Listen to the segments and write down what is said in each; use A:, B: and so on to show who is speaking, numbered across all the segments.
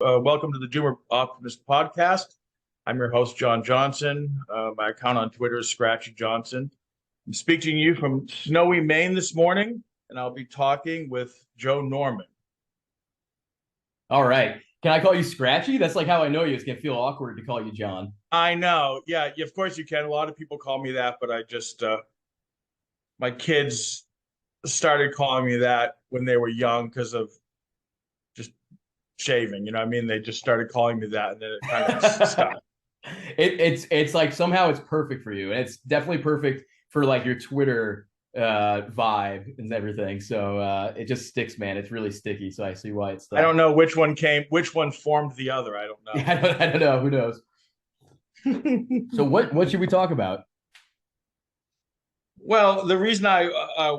A: Welcome to the Doomer Optimist podcast. I'm your host, John Johnson. My account on Twitter is Scratchy Johnson. I'm speaking to you from snowy Maine this morning, and I'll be talking with Joe Norman.
B: All right. Can I call you Scratchy? That's like how I know you. It's gonna feel awkward to call you John.
A: I know. Yeah, of course you can. A lot of people call me that, but my kids started calling me that when they were young because of just shaving. You know what I mean? They just started calling me that, and then it kind of stuck.
B: It's like somehow it's perfect for you, and it's definitely perfect for like your Twitter vibe and everything. So it just sticks, man. It's really sticky. So I see why it's
A: I
B: stuck.
A: don't know which one formed the other. I don't know.
B: I don't know. Who knows? So what should we talk about?
A: Well, the reason I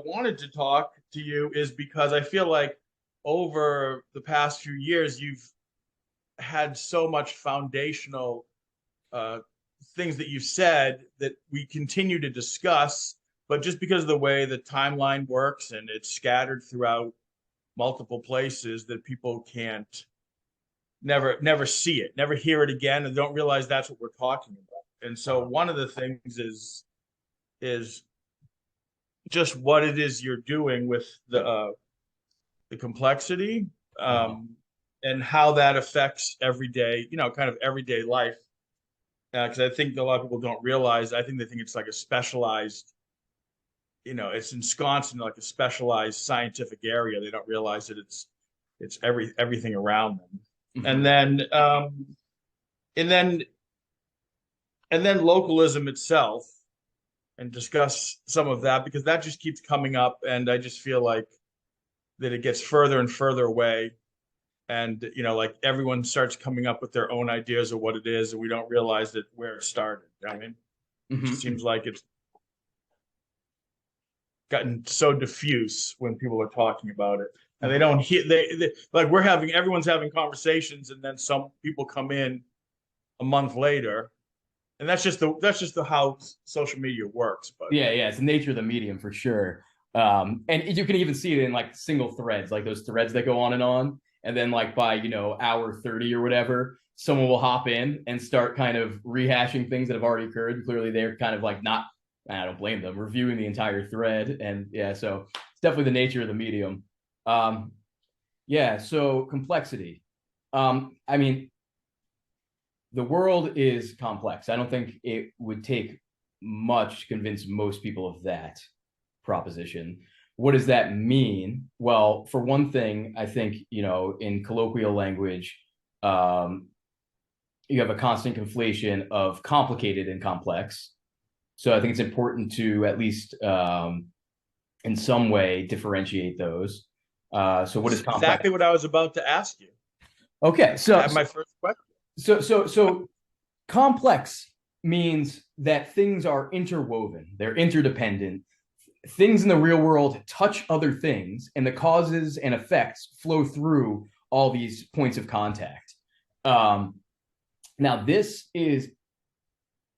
A: wanted to talk to you is because I feel like over the past few years, you've had so much foundational uh, things that you've said that we continue to discuss, but just because of the way the timeline works and it's scattered throughout multiple places, that people can't never see it, never hear it again, and don't realize that's what we're talking about. And so one of the things is just what it is you're doing with the complexity,
B: Uh-huh.
A: and how that affects everyday, kind of everyday life. Because I think a lot of people don't realize. I think they think it's like a specialized, it's ensconced in like a specialized scientific area. They don't realize that it's everything around them. And
B: Mhm.
A: then and then and then localism itself, and discuss some of that because that just keeps coming up, and I just feel like that it gets further and further away, and like everyone starts coming up with their own ideas of what it is, and we don't realize that where it started. I mean, it just
B: Mhm.
A: seems like it's gotten so diffuse when people are talking about it, and they
B: Mhm.
A: don't hear. They like everyone's having conversations, and then some people come in a month later, and that's just the how social media works. But
B: Yeah, it's the nature of the medium for sure. And you can even see it in like single threads, like those threads that go on and on. And then like by, hour 30 or whatever, someone will hop in and start kind of rehashing things that have already occurred. Clearly they're kind of like not, I don't blame them, reviewing the entire thread. And yeah, so it's definitely the nature of the medium. Um, yeah, so complexity. I mean, the world is complex. I don't think it would take much to convince most people of that proposition. What does that mean? Well, for one thing, I think, in colloquial language, um, you have a constant conflation of complicated and complex. So I think it's important to at least in some way differentiate those. So what
A: this
B: is
A: is
B: complex?
A: exactly what I was about to ask you.
B: Okay,
A: I
B: so
A: have my first question.
B: so complex means that things are interwoven, they're interdependent. Things in the real world touch other things, and the causes and effects flow through all these points of contact. Um, Now, this is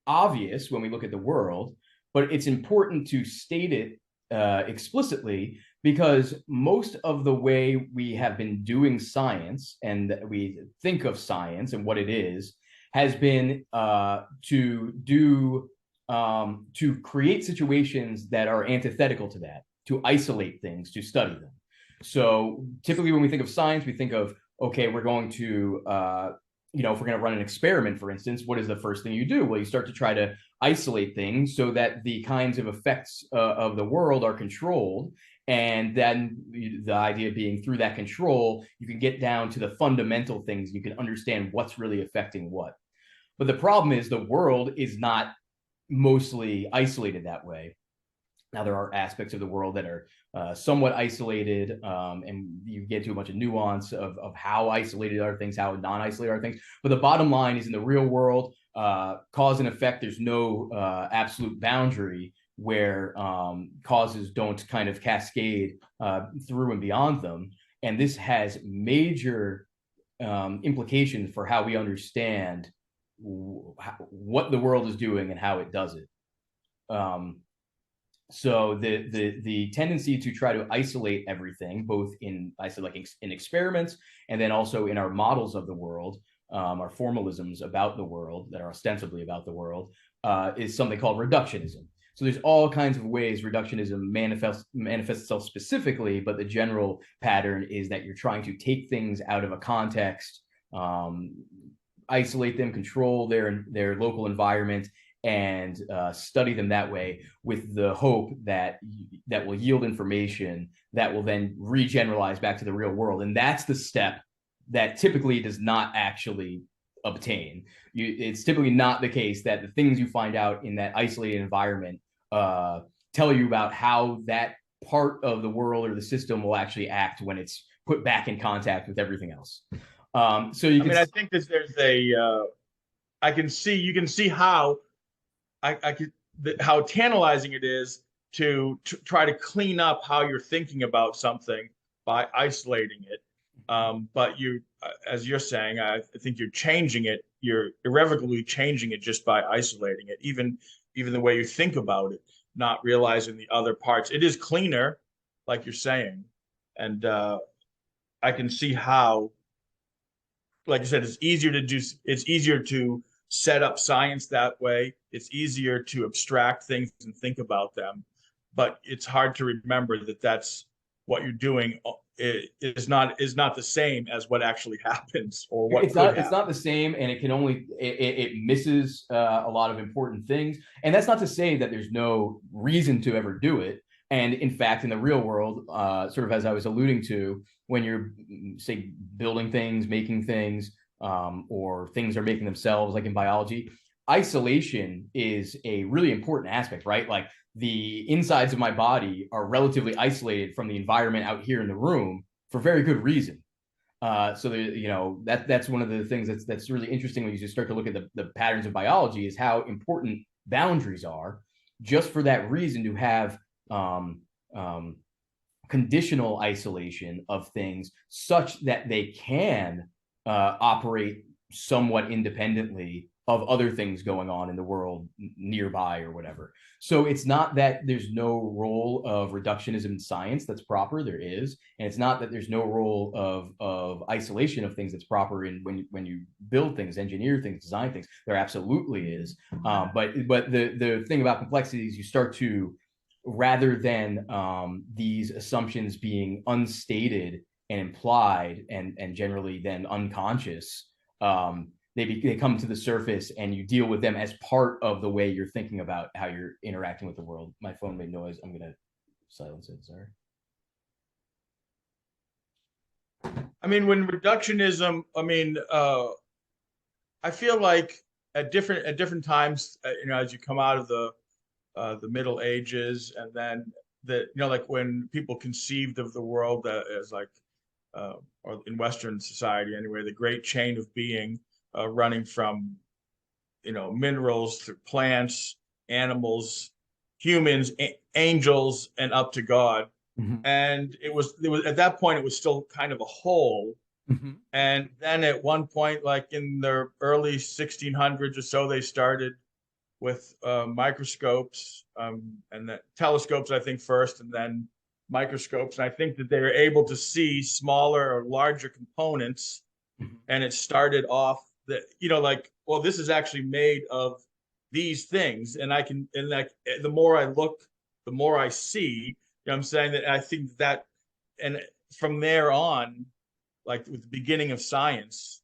B: obvious when we look at the world, but it's important to state it explicitly because most of the way we have been doing science and we think of science and what it is has been to create situations that are antithetical to that, to isolate things, to study them. So typically, when we think of science, we think of okay, we're going to if we're going to run an experiment, for instance, what is the first thing you do? Well, you start to try to isolate things so that the kinds of effects of the world are controlled. And then the idea being through that control, you can get down to the fundamental things. You can understand what's really affecting what. But the problem is the world is not mostly isolated that way. Now, there are aspects of the world that are somewhat isolated, and you get to a bunch of nuance of how isolated are things, how non-isolated are things. But the bottom line is in the real world, cause and effect, there's no absolute boundary where causes don't kind of cascade through and beyond them. And this has major implications for how we understand what the world is doing and how it does it. Um, So the tendency to try to isolate everything, both in I said like in experiments and then also in our models of the world, our formalisms about the world that are ostensibly about the world, is something called reductionism. So there's all kinds of ways reductionism manifests itself specifically, but the general pattern is that you're trying to take things out of a context, um, isolate them, control their local environment, and study them that way with the hope that that will yield information that will then regeneralize back to the real world. And that's the step that typically does not actually obtain. It's typically not the case that the things you find out in that isolated environment tell you about how that part of the world or the system will actually act when it's put back in contact with everything else. So you
A: I
B: can
A: mean, I think that there's a I can see you can see how I could how tantalizing it is to try to clean up how you're thinking about something by isolating it. But you, as you're saying, I think you're changing it. You're irrevocably changing it just by isolating it. Even the way you think about it, not realizing the other parts. It is cleaner, like you're saying, and I can see how, like I said, it's easier to do. It's easier to set up science that way. It's easier to abstract things and think about them, but it's hard to remember that that's what you're doing is not the same as what actually happens or what
B: it's
A: could
B: not it's
A: happen.
B: not the same, and it can only it misses a lot of important things. And that's not to say that there's no reason to ever do it. And in fact, in the real world, sort of as I was alluding to, when you're say building things, making things, or things are making themselves, like in biology, isolation is a really important aspect, right? Like the insides of my body are relatively isolated from the environment out here in the room for very good reason. So you know that's one of the things that's really interesting when you start to look at the patterns of biology, is how important boundaries are, just for that reason, to have um, um, conditional isolation of things such that they can operate somewhat independently of other things going on in the world nearby or whatever. So it's not that there's no role of reductionism in science that's proper. There is. And it's not that there's no role of isolation of things that's proper in when you build things, engineer things, design things. There absolutely is. But the thing about complexity is you start to, rather than these assumptions being unstated and implied and generally then unconscious, they come to the surface and you deal with them as part of the way you're thinking about how you're interacting with the world. My phone made noise. I'm gonna silence it. Sorry.
A: I mean, when reductionism, I feel like at different times, as you come out of the Middle Ages, and then like when people conceived of the world as like, or in Western society anyway, the great chain of being, running from minerals through plants, animals, humans, angels, and up to God.
B: Mm-hmm.
A: And it was at that point it was still kind of a whole.
B: Mm-hmm.
A: And then at one point, like in the early 1600s or so, they started with microscopes, and the telescopes, I think, first, and then microscopes. And I think that they were able to see smaller or larger components.
B: Mm-hmm.
A: And it started off that, like, well, this is actually made of these things. And like, the more I look, the more I see, I'm saying that I think that, and from there on, like with the beginning of science,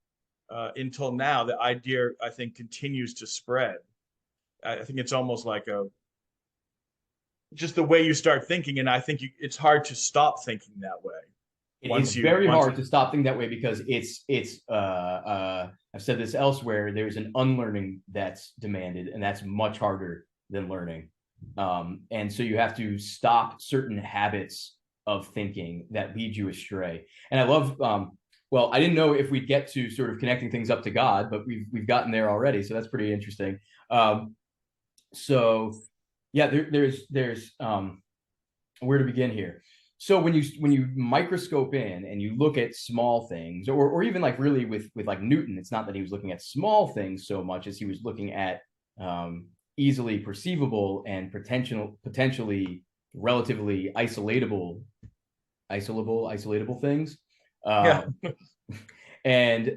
A: until now, the idea, I think, continues to spread. I think it's almost like just the way you start thinking, and I think it's hard to stop thinking that way
B: It's very hard to stop thinking that way because I've said this elsewhere. There's an unlearning that's demanded, and that's much harder than learning. And so you have to stop certain habits of thinking that lead you astray. And I love. Well, I didn't know if we'd get to sort of connecting things up to God, but we've gotten there already, so that's pretty interesting. So yeah, there's where to begin here. So when you microscope in and you look at small things, or even like really with like Newton, it's not that he was looking at small things so much as he was looking at easily perceivable and potentially relatively isolatable things.
A: Yeah.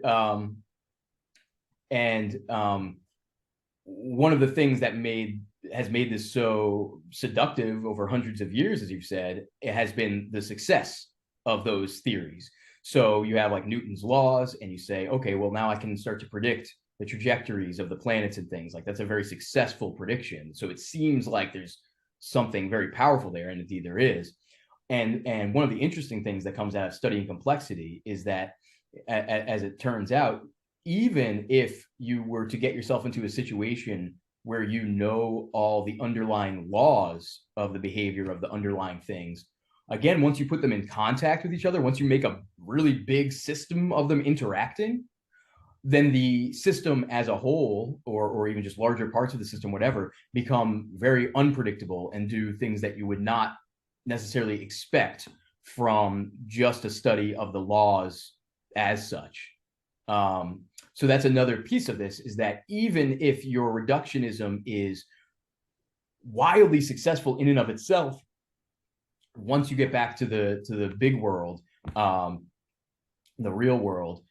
B: Um, and and one of the things that has made this so seductive over hundreds of years, as you've said, it has been the success of those theories. So you have like Newton's laws, and you say, okay, well, now I can start to predict the trajectories of the planets and things. Like, that's a very successful prediction. So it seems like there's something very powerful there, and indeed there is. And one of the interesting things that comes out of studying complexity is that, as it turns out, even if you were to get yourself into a situation where you know all the underlying laws of the behavior of the underlying things, again, once you put them in contact with each other, once you make a really big system of them interacting, then the system as a whole, or even just larger parts of the system, whatever, become very unpredictable and do things that you would not necessarily expect from just a study of the laws as such. So that's another piece of this, is that even if your reductionism is wildly successful in and of itself, once you get back to the big world, the real world,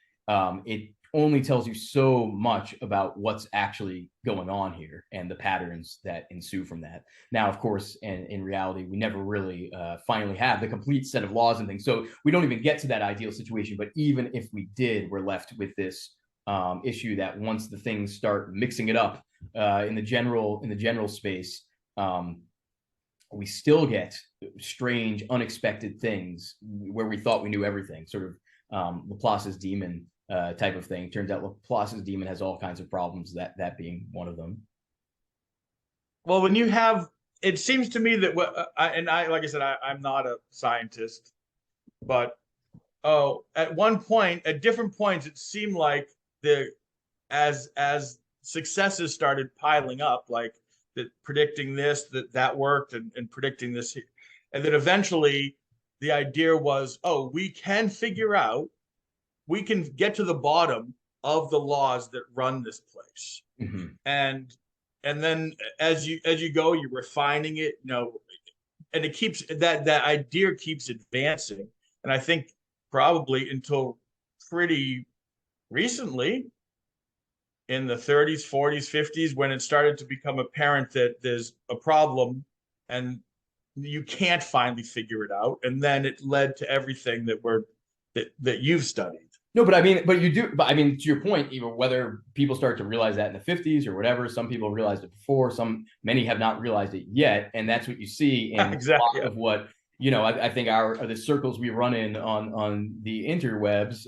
B: it only tells you so much about what's actually going on here and the patterns that ensue from that. Now, of course, and in reality, we never really finally have the complete set of laws and things. So we don't even get to that ideal situation. But even if we did, we're left with this issue that once the things start mixing it up in the general space, we still get strange, unexpected things where we thought we knew everything. Sort of Laplace's demon type of thing. Turns out Laplace's demon has all kinds of problems, that being one of them.
A: Well, when you have, it seems to me that like I said, I'm not a scientist, but at one point, at different points, it seemed like as successes started piling up, like that predicting this, that worked, and predicting this, and then eventually the idea was, oh, we can get to the bottom of the laws that run this place.
B: Mm-hmm.
A: And then as you go, you're refining it, and it keeps that idea keeps advancing. And I think probably until pretty recently, in the 30s, 40s, 50s, when it started to become apparent that there's a problem and you can't finally figure it out. And then it led to everything that you've studied.
B: No, but I mean, to your point, even whether people start to realize that in the 50s or whatever, some people realized it before, many have not realized it yet. And that's what you see in
A: Exactly.
B: a lot of what, I think the circles we run in on the interwebs,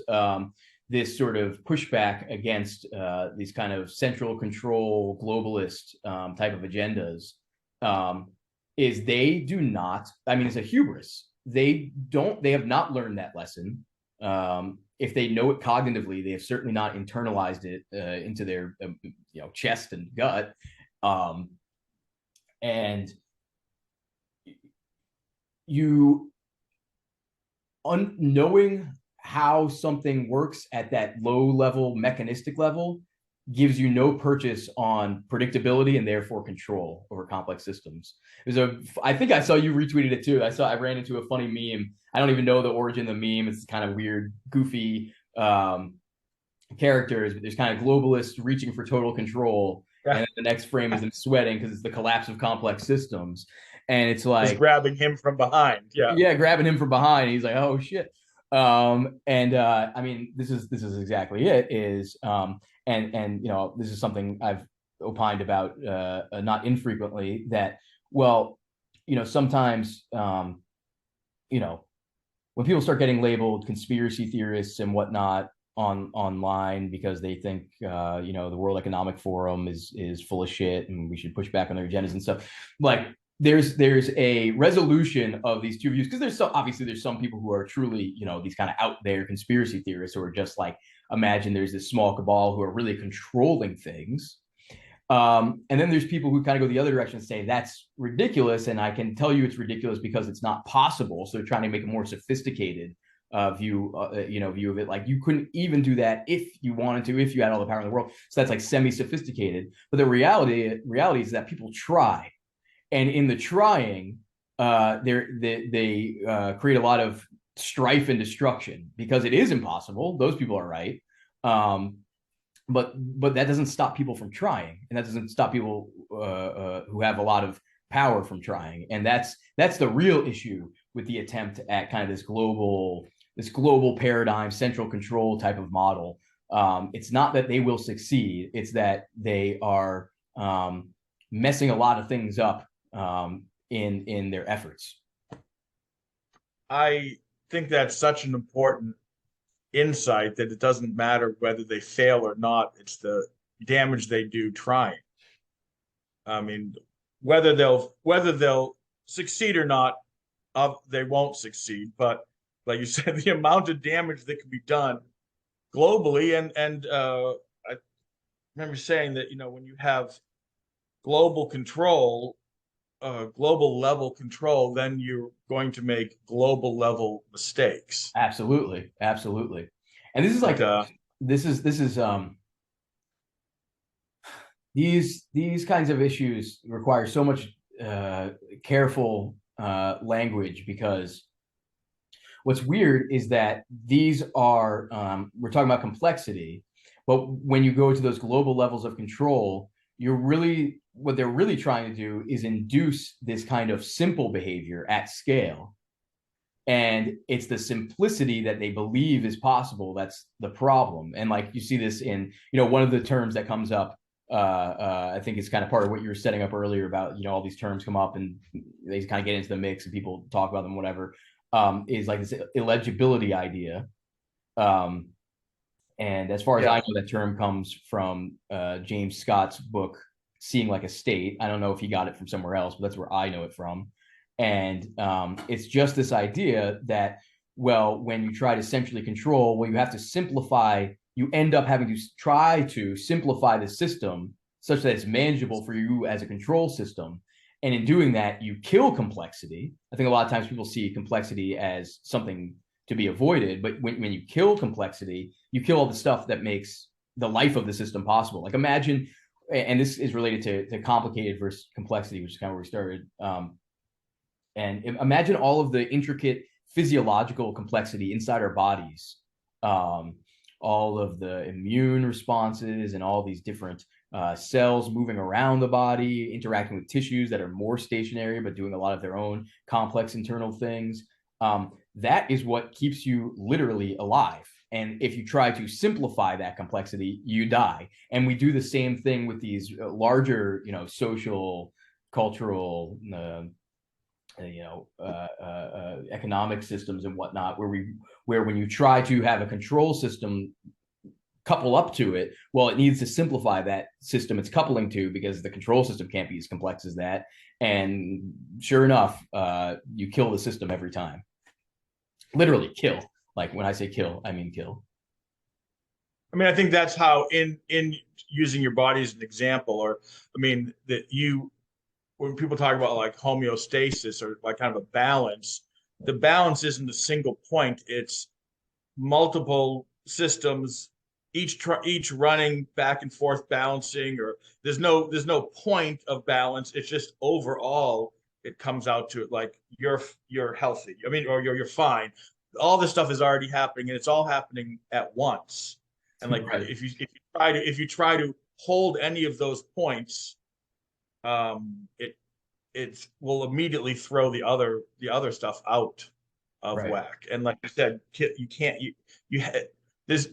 B: this sort of pushback against these kind of central control globalist type of agendas, is they do not, I mean, it's a hubris. They have not learned that lesson. If they know it cognitively, they have certainly not internalized it into their chest and gut. And knowing how something works at that low level mechanistic level gives you no purchase on predictability and therefore control over complex systems. I think I saw you retweeted it too. I ran into a funny meme. I don't even know the origin of the meme. It's kind of weird, goofy characters, but there's kind of globalists reaching for total control. Yeah. And the next frame is them sweating because it's the collapse of complex systems. And it's like,
A: just grabbing him from behind.
B: Yeah, grabbing him from behind. He's like, oh shit. I mean, this is exactly it. And this is something I've opined about not infrequently, that, well, sometimes when people start getting labeled conspiracy theorists and whatnot online because they think the World Economic Forum is full of shit and we should push back on their agendas and stuff, like, there's a resolution of these two views, because there's some people who are truly these kind of out there conspiracy theorists who are just like, imagine there's this small cabal who are really controlling things, and then there's people who kind of go the other direction and say that's ridiculous, and I can tell you it's ridiculous because it's not possible, so they're trying to make a more sophisticated view of it. Like you couldn't even do that if you wanted to, if you had all the power in the world. So that's like semi-sophisticated. But the reality is that people try, and in the trying, they create a lot of strife and destruction because it is impossible. Those people are right. But that doesn't stop people from trying, and that doesn't stop people who have a lot of power from trying. And that's the real issue with the attempt at kind of this global paradigm, central control type of model. It's not that they will succeed; it's that they are messing a lot of things up in their efforts.
A: I think that's such an important insight that it doesn't matter whether they fail or not. It's the damage they do trying. I mean, whether they'll succeed or not, they won't succeed. But like you said, the amount of damage that can be done globally, and I remember saying that when you have global control, global level control, then you're going to make global level mistakes.
B: Absolutely, absolutely. And this is like this is these kinds of issues require so much careful language, because what's weird is that these are we're talking about complexity, but when you go to those global levels of control, what they're really trying to do is induce this kind of simple behavior at scale. And it's the simplicity that they believe is possible that's the problem. And like you see this in one of the terms that comes up, I think it's kind of part of what you were setting up earlier about all these terms come up and they kind of get into the mix and people talk about them, whatever, is like this illegibility idea. And as far as I know, that term comes from James Scott's book Seeing Like a State. I don't know if he got it from somewhere else, but that's where I know it from. And it's just this idea that, well, when you try to centrally control, well, you have to simplify. You end up having to try to simplify the system such that it's manageable for you as a control system. And in doing that, you kill complexity. I think a lot of times people see complexity as something to be avoided, but when you kill complexity, you kill all the stuff that makes the life of the system possible. Like imagine, and this is related to complicated versus complexity, which is kind of where we started. And imagine all of the intricate physiological complexity inside our bodies, all of the immune responses and all these different cells moving around the body, interacting with tissues that are more stationary, but doing a lot of their own complex internal things. That is what keeps you literally alive. And if you try to simplify that complexity, you die. And we do the same thing with these larger, social, cultural, economic systems and whatnot, where when you try to have a control system couple up to it, well, it needs to simplify that system it's coupling to, because the control system can't be as complex as that. And sure enough, you kill the system every time. Literally kill. Like when I say kill, I mean kill.
A: I mean, I think that's how in using your body as an example, or I mean that when people talk about like homeostasis or like kind of a balance, the balance isn't a single point. It's multiple systems, each running back and forth balancing, or there's no point of balance. It's just overall it comes out to it like you're healthy. I mean, or you're fine. All this stuff is already happening, and it's all happening at once. And like
B: Right.
A: if you try to hold any of those points, it will immediately throw the other stuff out of
B: Right.
A: whack. And like I said, you can't you this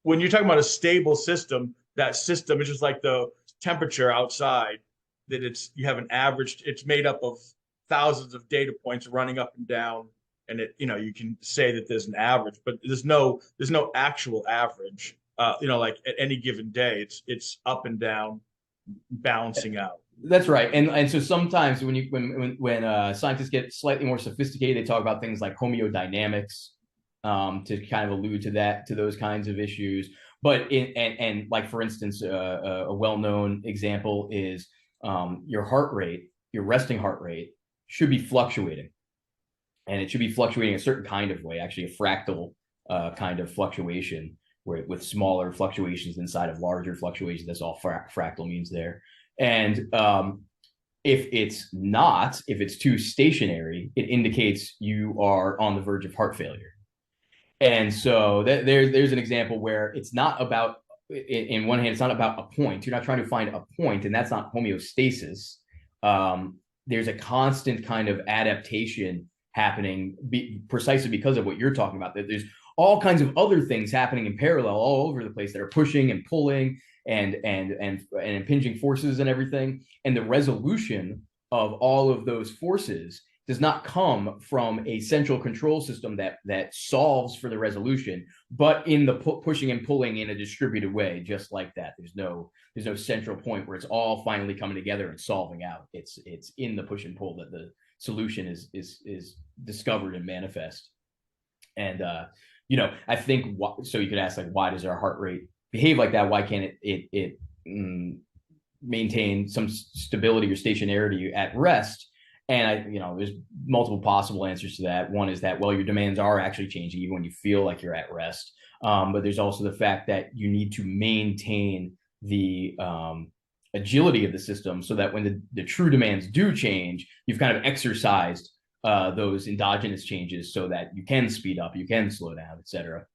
A: when you're talking about a stable system, that system is just like the temperature outside. That you have an average. It's made up of thousands of data points running up and down, and you can say that there's an average, but there's no actual average. Like at any given day, it's up and down, balancing out.
B: That's right. And so sometimes when scientists get slightly more sophisticated, they talk about things like homeodynamics, to kind of allude to those kinds of issues. But and like for instance, a well-known example is your heart rate, your resting heart rate should be fluctuating. and it should be fluctuating a certain kind of way, actually a fractal kind of fluctuation, where with smaller fluctuations inside of larger fluctuations. That's all fractal means there. And if it's not, if it's too stationary, it indicates you are on the verge of heart failure. And so there's an example where it's not about, in one hand, it's not about a point. You're not trying to find a point, and that's not homeostasis. There's a constant kind of adaptation happening precisely because of what you're talking about. That there's all kinds of other things happening in parallel all over the place that are pushing and pulling and impinging forces and everything. And the resolution of all of those forces does not come from a central control system that solves for the resolution, but in the pushing and pulling in a distributed way, just like that. There's no central point where it's all finally coming together and solving out. It's in the push and pull that the solution is discovered and manifest. And I think so. You could ask, like, why does our heart rate behave like that? Why can't it maintain some stability or stationarity at rest? And there's multiple possible answers to that. One is that, well, your demands are actually changing even when you feel like you're at rest. But there's also the fact that you need to maintain the agility of the system so that when the true demands do change, you've kind of exercised those endogenous changes so that you can speed up, you can slow down, etc.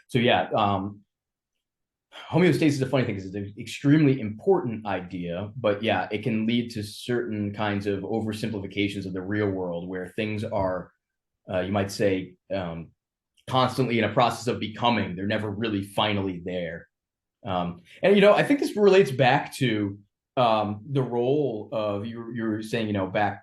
B: So yeah, homeostasis is a funny thing because it's an extremely important idea, but yeah, it can lead to certain kinds of oversimplifications of the real world where things are, you might say, constantly in a process of becoming. They're never really finally there. And I think this relates back to the role of you're saying, back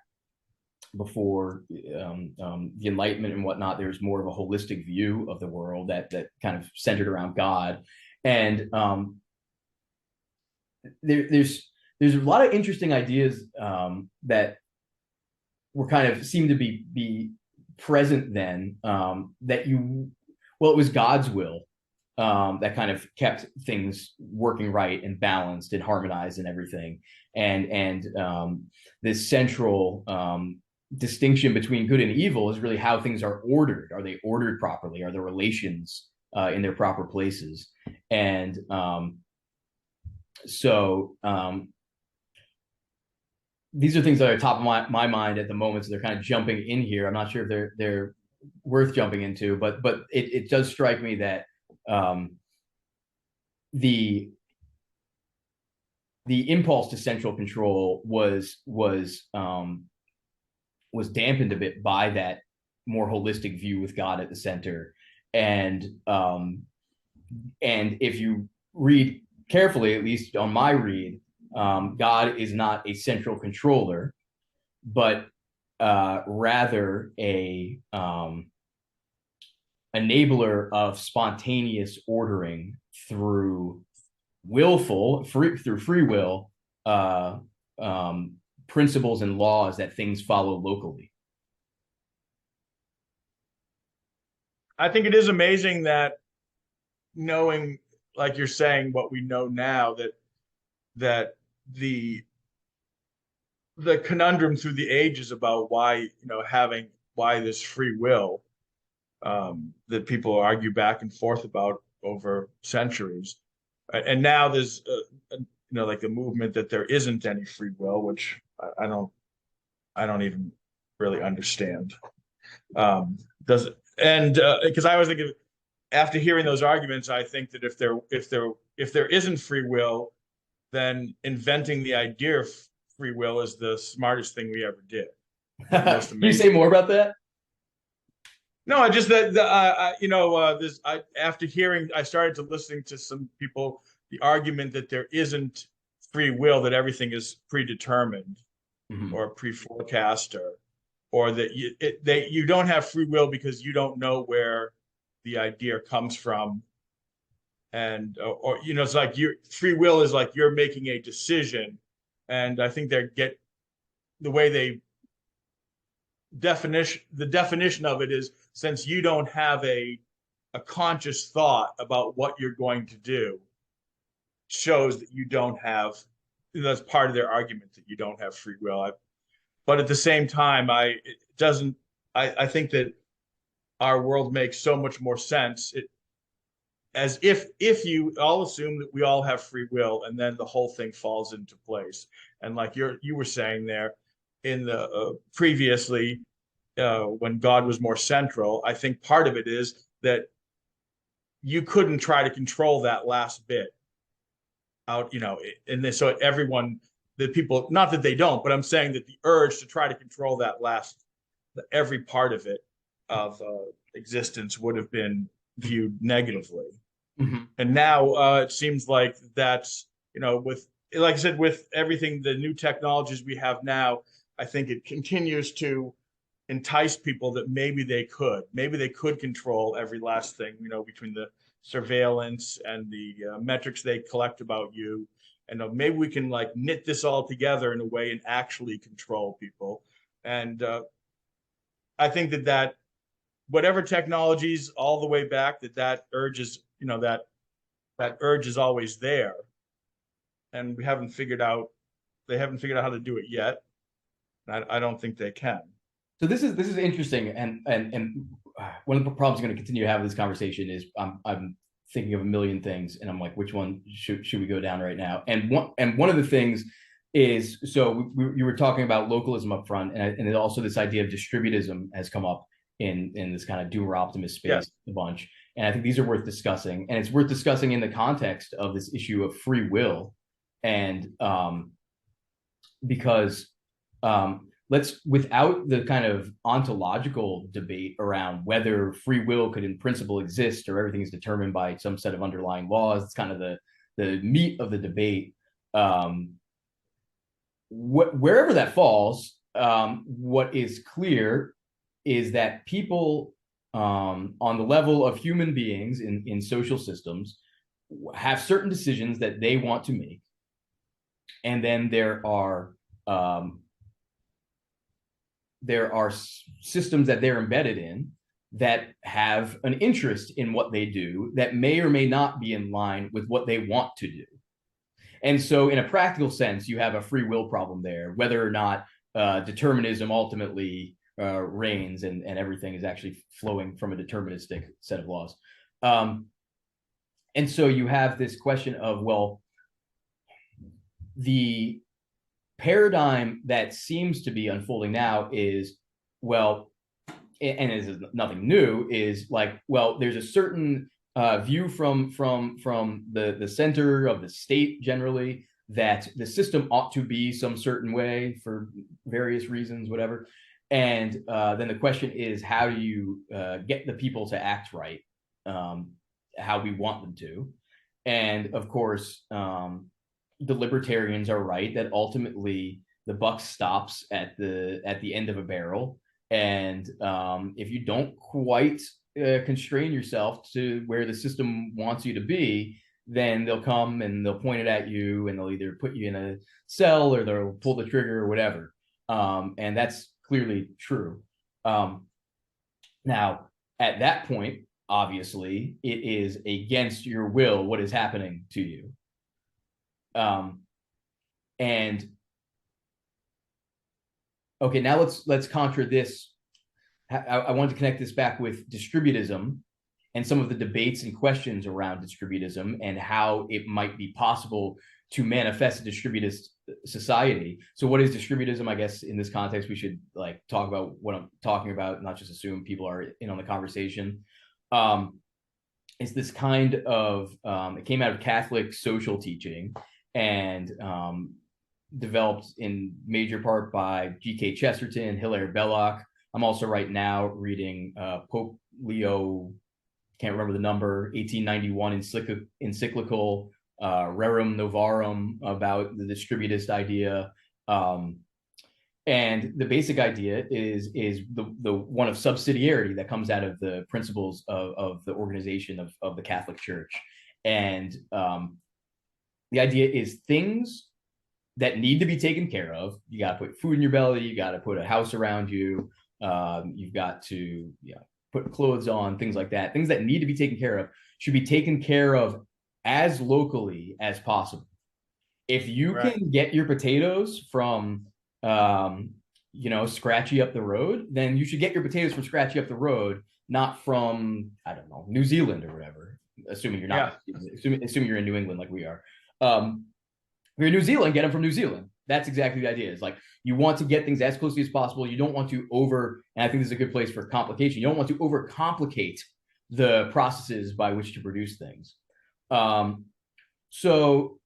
B: before the Enlightenment and whatnot, there's more of a holistic view of the world that kind of centered around God. And there's a lot of interesting ideas that were kind of seem to be present then, that it was God's will that kind of kept things working right and balanced and harmonized and everything. And this central distinction between good and evil is really how things are ordered. Are they ordered properly? Are the relations in their proper places? And so these are things that are top of my mind at the moment. So they're kind of jumping in here. I'm not sure if they're worth jumping into, but it does strike me that the impulse to central control was dampened a bit by that more holistic view with God at the center. And if you read carefully, at least on my read, God is not a central controller, but rather a enabler of spontaneous ordering through free will principles and laws that things follow locally.
A: I think it is amazing that, knowing, like you're saying, what we know now, that the conundrum through the ages about why this free will, that people argue back and forth about over centuries, and now there's like the movement that there isn't any free will, which I don't even really understand. Does it? And because I was thinking, after hearing those arguments, I think that if there isn't free will, then inventing the idea of free will is the smartest thing we ever did.
B: Can you say more about that?
A: No, I just that this. After hearing, I started to listening to some people, the argument that there isn't free will, that everything is predetermined or pre-forecast, or that you don't have free will because you don't know where the idea comes from. And it's like free will is like you're making a decision. And I think the way the definition of it is, since you don't have a conscious thought about what you're going to do, shows that you don't have, that's part of their argument, that you don't have free will. But at the same time, it doesn't I think that our world makes so much more sense. As if you all assume that we all have free will, and then the whole thing falls into place. And like you were saying there in the previously, when God was more central, I think part of it is that you couldn't try to control that last bit out, and then, so everyone, the people, not that they don't, but I'm saying that the urge to try to control that last, every part of it, of existence, would have been viewed negatively.
B: Mhm.
A: And now it seems like that's, with, like I said, with everything, the new technologies we have now, I think it continues to entice people that maybe they could control every last thing, between the surveillance and the metrics they collect about you. And maybe we can like knit this all together in a way and actually control people. And I think that whatever technologies all the way back, that urge is, that urge is always there. And they haven't figured out how to do it yet. I don't think they can.
B: So this is interesting, and one of the problems I'm going to continue to have this conversation is I'm thinking of a million things, and I'm like, which one should we go down right now? And one of the things is, so you were talking about localism up front, and also this idea of distributism has come up in this kind of doomer optimist space
A: Yes.
B: a bunch, and I think these are worth discussing, and it's worth discussing in the context of this issue of free will, and because let's, without the kind of ontological debate around whether free will could in principle exist or everything is determined by some set of underlying laws, it's kind of the meat of the debate. Wherever that falls, what is clear is that people on the level of human beings in social systems have certain decisions that they want to make, and then there are systems that they're embedded in that have an interest in what they do that may or may not be in line with what they want to do. And so in a practical sense, you have a free will problem there, whether or not determinism ultimately reigns and everything is actually flowing from a deterministic set of laws. And so you have this question of, well, the paradigm that seems to be unfolding now is, well, and this is nothing new, is like, well, there's a certain view from the center of the state generally that the system ought to be some certain way for various reasons, whatever. And then the question is, how do you get the people to act right, how we want them to? And of course, the libertarians are right that ultimately the buck stops at the end of a barrel, and if you don't quite constrain yourself to where the system wants you to be, then they'll come and they'll point it at you, and they'll either put you in a cell or they'll pull the trigger or whatever. And that's clearly true. Now, at that point, obviously, it is against your will what is happening to you. And okay, now let's contra this. I wanted to connect this back with distributism and some of the debates and questions around distributism and how it might be possible to manifest a distributist society. So what is distributism? I guess in this context, we should like talk about what I'm talking about, not just assume people are in on the conversation. It's this kind of, it came out of Catholic social teaching and developed in major part by G.K. Chesterton, Hilaire Belloc. I'm also right now reading Pope Leo, can't remember the number, 1891 encyclical Rerum Novarum about the distributist idea. And the basic idea is the one of subsidiarity that comes out of the principles of the organization of the Catholic Church. And the idea is things that need to be taken care of. You got to put food in your belly. You got to put a house around you. You've got to put clothes on, things like that. Things that need to be taken care of should be taken care of as locally as possible. If you
A: Right.
B: can get your potatoes from Scratchy up the road, then you should get your potatoes from Scratchy up the road, not from, I don't know, New Zealand or whatever. Assuming you're
A: Yeah.
B: not, assuming you're in New England like we are. If you're in New Zealand, get them from New Zealand. That's exactly the idea. Is like you want to get things as closely as possible. You don't want to and I think this is a good place for complication. You don't want to overcomplicate the processes by which to produce things. So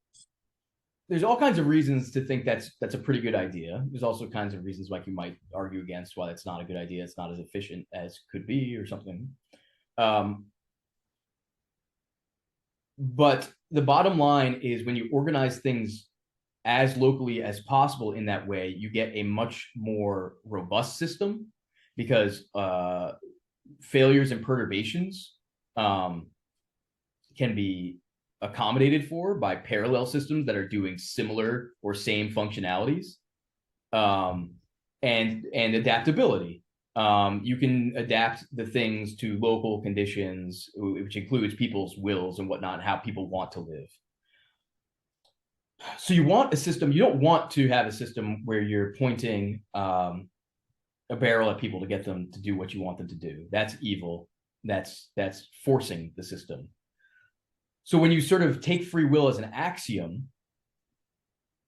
B: there's all kinds of reasons to think that's a pretty good idea. There's also kinds of reasons like you might argue against why that's not a good idea. It's not as efficient as could be or something. But the bottom line is when you organize things as locally as possible in that way, you get a much more robust system because failures and perturbations can be accommodated for by parallel systems that are doing similar or same functionalities, and adaptability. You can adapt the things to local conditions, which includes people's wills and whatnot, how people want to live. So you want a system, you don't want to have a system where you're pointing a barrel at people to get them to do what you want them to do. That's evil. That's forcing the system. So when you sort of take free will as an axiom,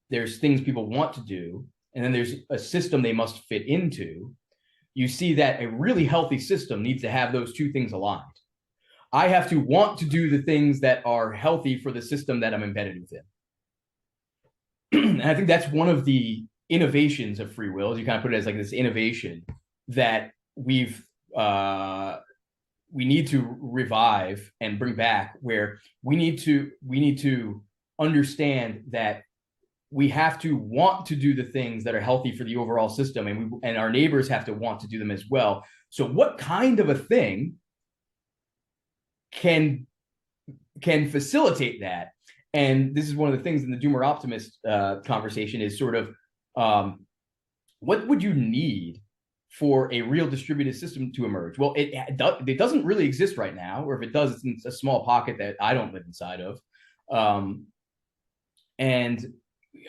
B: there's things people want to do, and then there's a system they must fit into. You see that a really healthy system needs to have those two things aligned. I have to want to do the things that are healthy for the system that I'm embedded within. And I think that's one of the innovations of free will. You kind of put it as like this innovation that we need to revive and bring back, where we need to understand that we have to want to do the things that are healthy for the overall system, and our neighbors have to want to do them as well. So what kind of a thing can facilitate that? And this is one of the things in the doomer optimist conversation is sort of what would you need for a real distributed system to emerge? Well, it doesn't really exist right now, or if it does, it's in a small pocket that I don't live inside of. And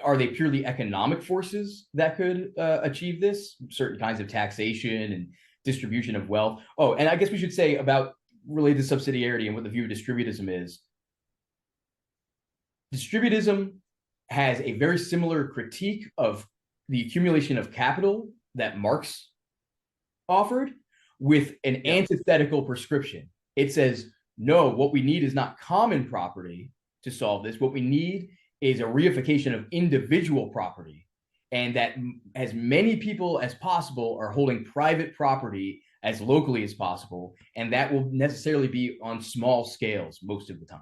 B: are they purely economic forces that could achieve this? Certain kinds of taxation and distribution of wealth. Oh, and I guess we should say about related to subsidiarity and what the view of distributism is. Distributism has a very similar critique of the accumulation of capital that Marx offered, with an antithetical prescription. It says, no, what we need is not common property to solve this. What we need is a reification of individual property, and that as many people as possible are holding private property as locally as possible, and that will necessarily be on small scales most of the time.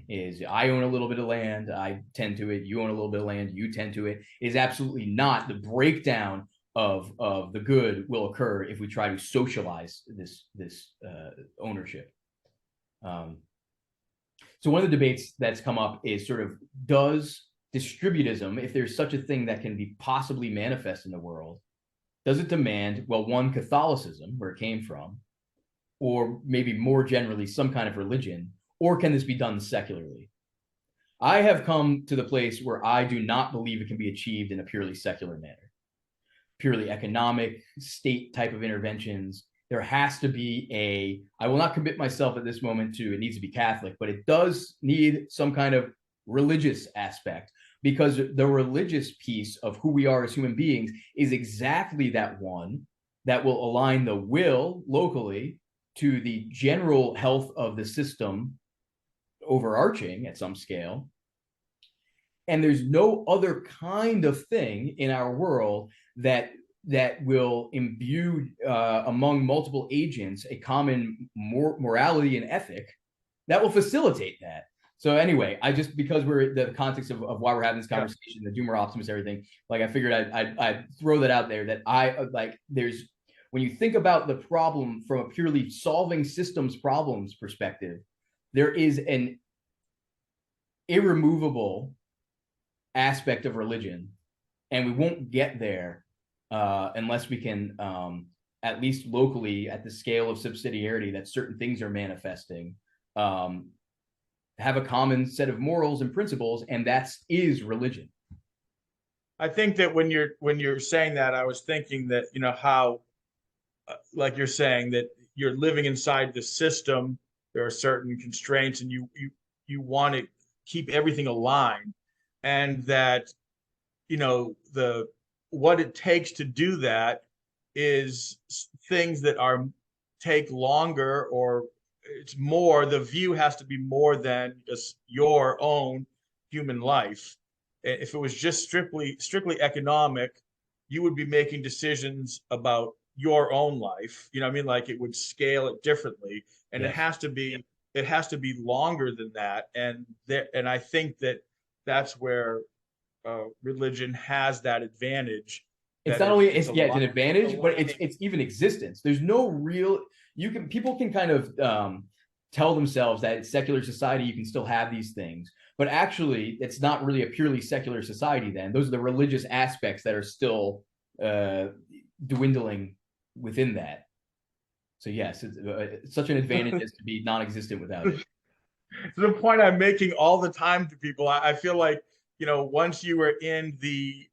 B: Is I own a little bit of land, I tend to it, you own a little bit of land, you tend to it, is absolutely not. The breakdown of the good will occur if we try to socialize this ownership. So one of the debates that's come up is sort of, does distributism, if there's such a thing that can be possibly manifest in the world, does it demand, well, one, Catholicism, where it came from, or maybe more generally some kind of religion, or can this be done secularly? I have come to the place where I do not believe it can be achieved in a purely secular manner. Purely economic, state type of interventions. There has to be I will not commit myself at this moment to it needs to be Catholic, but it does need some kind of religious aspect, because the religious piece of who we are as human beings is exactly that one that will align the will locally to the general health of the system overarching at some scale. And there's no other kind of thing in our world that will imbue among multiple agents a common morality and ethic that will facilitate that. So anyway, because we're the context of why we're having this conversation, the doomer optimist, everything, like I figured I'd throw that out there, that when you think about the problem from a purely solving systems problems perspective, there is an irremovable aspect of religion, and we won't get there unless we can, at least locally, at the scale of subsidiarity that certain things are manifesting, have a common set of morals and principles, and that is religion.
A: I think that when you're saying that, I was thinking that, how, like you're saying that you're living inside the system, there are certain constraints, and you want to keep everything aligned, and that, the what it takes to do that is things that are take longer, or it's more, the view has to be more than just your own human life. If it was just strictly economic, you would be making decisions about your own life. You know what I mean? Like, it would scale it differently, and it
B: Yes.
A: has to be longer than that. And I think that that's where religion has that advantage,
B: It's
A: that
B: not only
A: it's
B: it's yeah, it's an advantage, but
A: aligning.
B: it's even existence. There's no real people can kind of tell themselves that in secular society you can still have these things, but actually it's not really a purely secular society. Then those are the religious aspects that are still uh, dwindling within that. So yes, it's such an advantage as to be non-existent without it.
A: The point I'm making all the time to people. I feel like, once you were the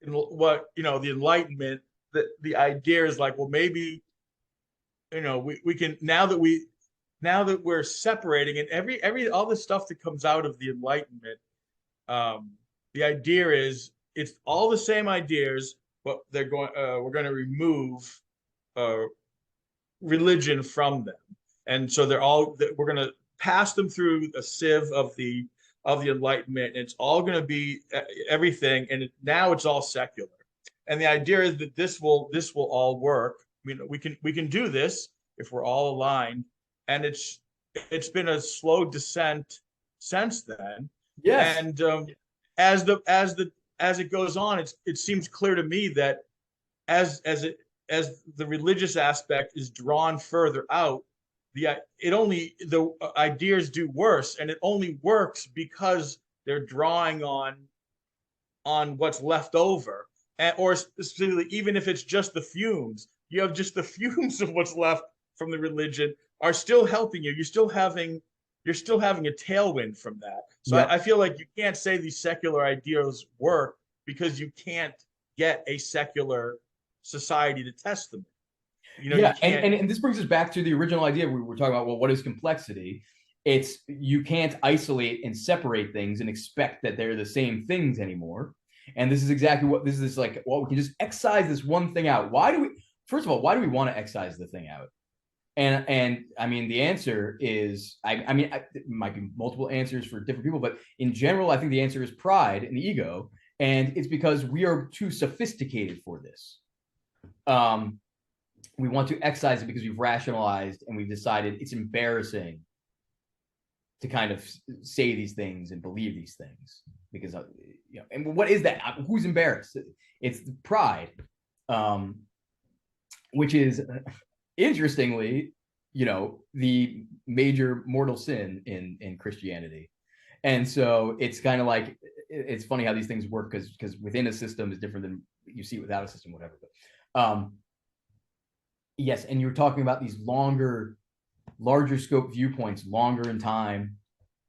A: Enlightenment, the idea is like, well, maybe, we can, now that we're separating, and every all the stuff that comes out of the Enlightenment, um, the idea is it's all the same ideas, but we're going to remove uh, religion from them, and so we're going to pass them through a sieve of the Enlightenment, and it's all going to be everything, and now it's all secular, and the idea is that this will all work. I mean, we can do this if we're all aligned, and it's been a slow descent since then,
B: Yes.
A: and as it goes on, it seems clear to me that as the religious aspect is drawn further out, the ideas do worse, and it only works because they're drawing on what's left over, or specifically, even if it's just the fumes, you have just the fumes of what's left from the religion are still helping you. You're still having a tailwind from that. So I
B: Yep.
A: feel like you can't say these secular ideas work because you can't get a secular society to test them. You
B: Yeah, and,
A: can't.
B: and this brings us back to the original idea we were talking about. Well, what is complexity? It's you can't isolate and separate things and expect that they're the same things anymore. And this is exactly what this is like. Well, we can just excise this one thing out. Why do we? First of all, why do we want to excise the thing out? And I mean, the answer is, it might be multiple answers for different people, but in general, I think the answer is pride and ego, and it's because we are too sophisticated for this. Um, we want to excise it because we've rationalized and we've decided it's embarrassing to kind of say these things and believe these things because and what is that? Who's embarrassed? It's pride, which is interestingly, the major mortal sin in Christianity. And so it's kind of like it's funny how these things work because within a system is different than you see without a system, whatever. But yes, and you're talking about these larger scope viewpoints, longer in time,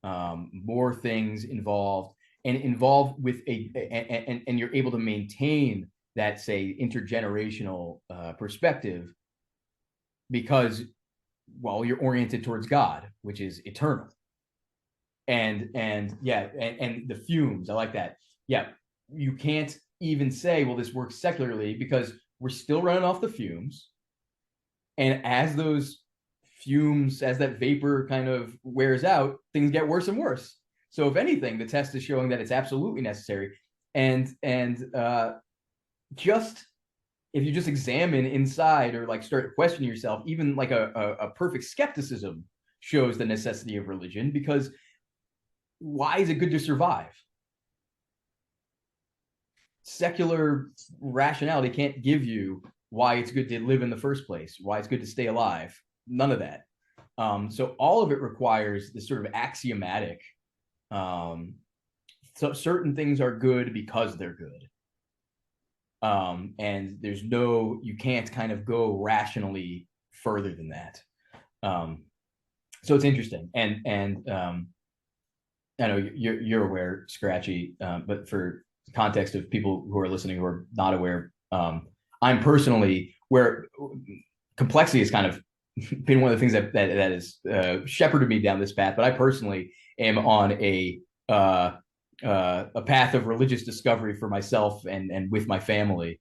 B: more things involved, and involved with and you're able to maintain that, say, intergenerational perspective because, well, you're oriented towards God, which is eternal. And yeah, and the fumes, I like that. Yeah, you can't even say, well, this works secularly because we're still running off the fumes. And as those fumes, as that vapor kind of wears out, things get worse and worse. So if anything, the test is showing that it's absolutely necessary. And just if you just examine inside or like start questioning yourself, even like a perfect skepticism shows the necessity of religion, because why is it good to survive? Secular rationality can't give you why it's good to live in the first place, why it's good to stay alive. None of that. So all of it requires this sort of axiomatic. So certain things are good because they're good. And you can't kind of go rationally further than that. So it's interesting. And I know you're aware, Scratchy, but for context of people who are listening who are not aware, I'm personally where complexity has kind of been one of the things that has shepherded me down this path. But I personally am on a path of religious discovery for myself and with my family,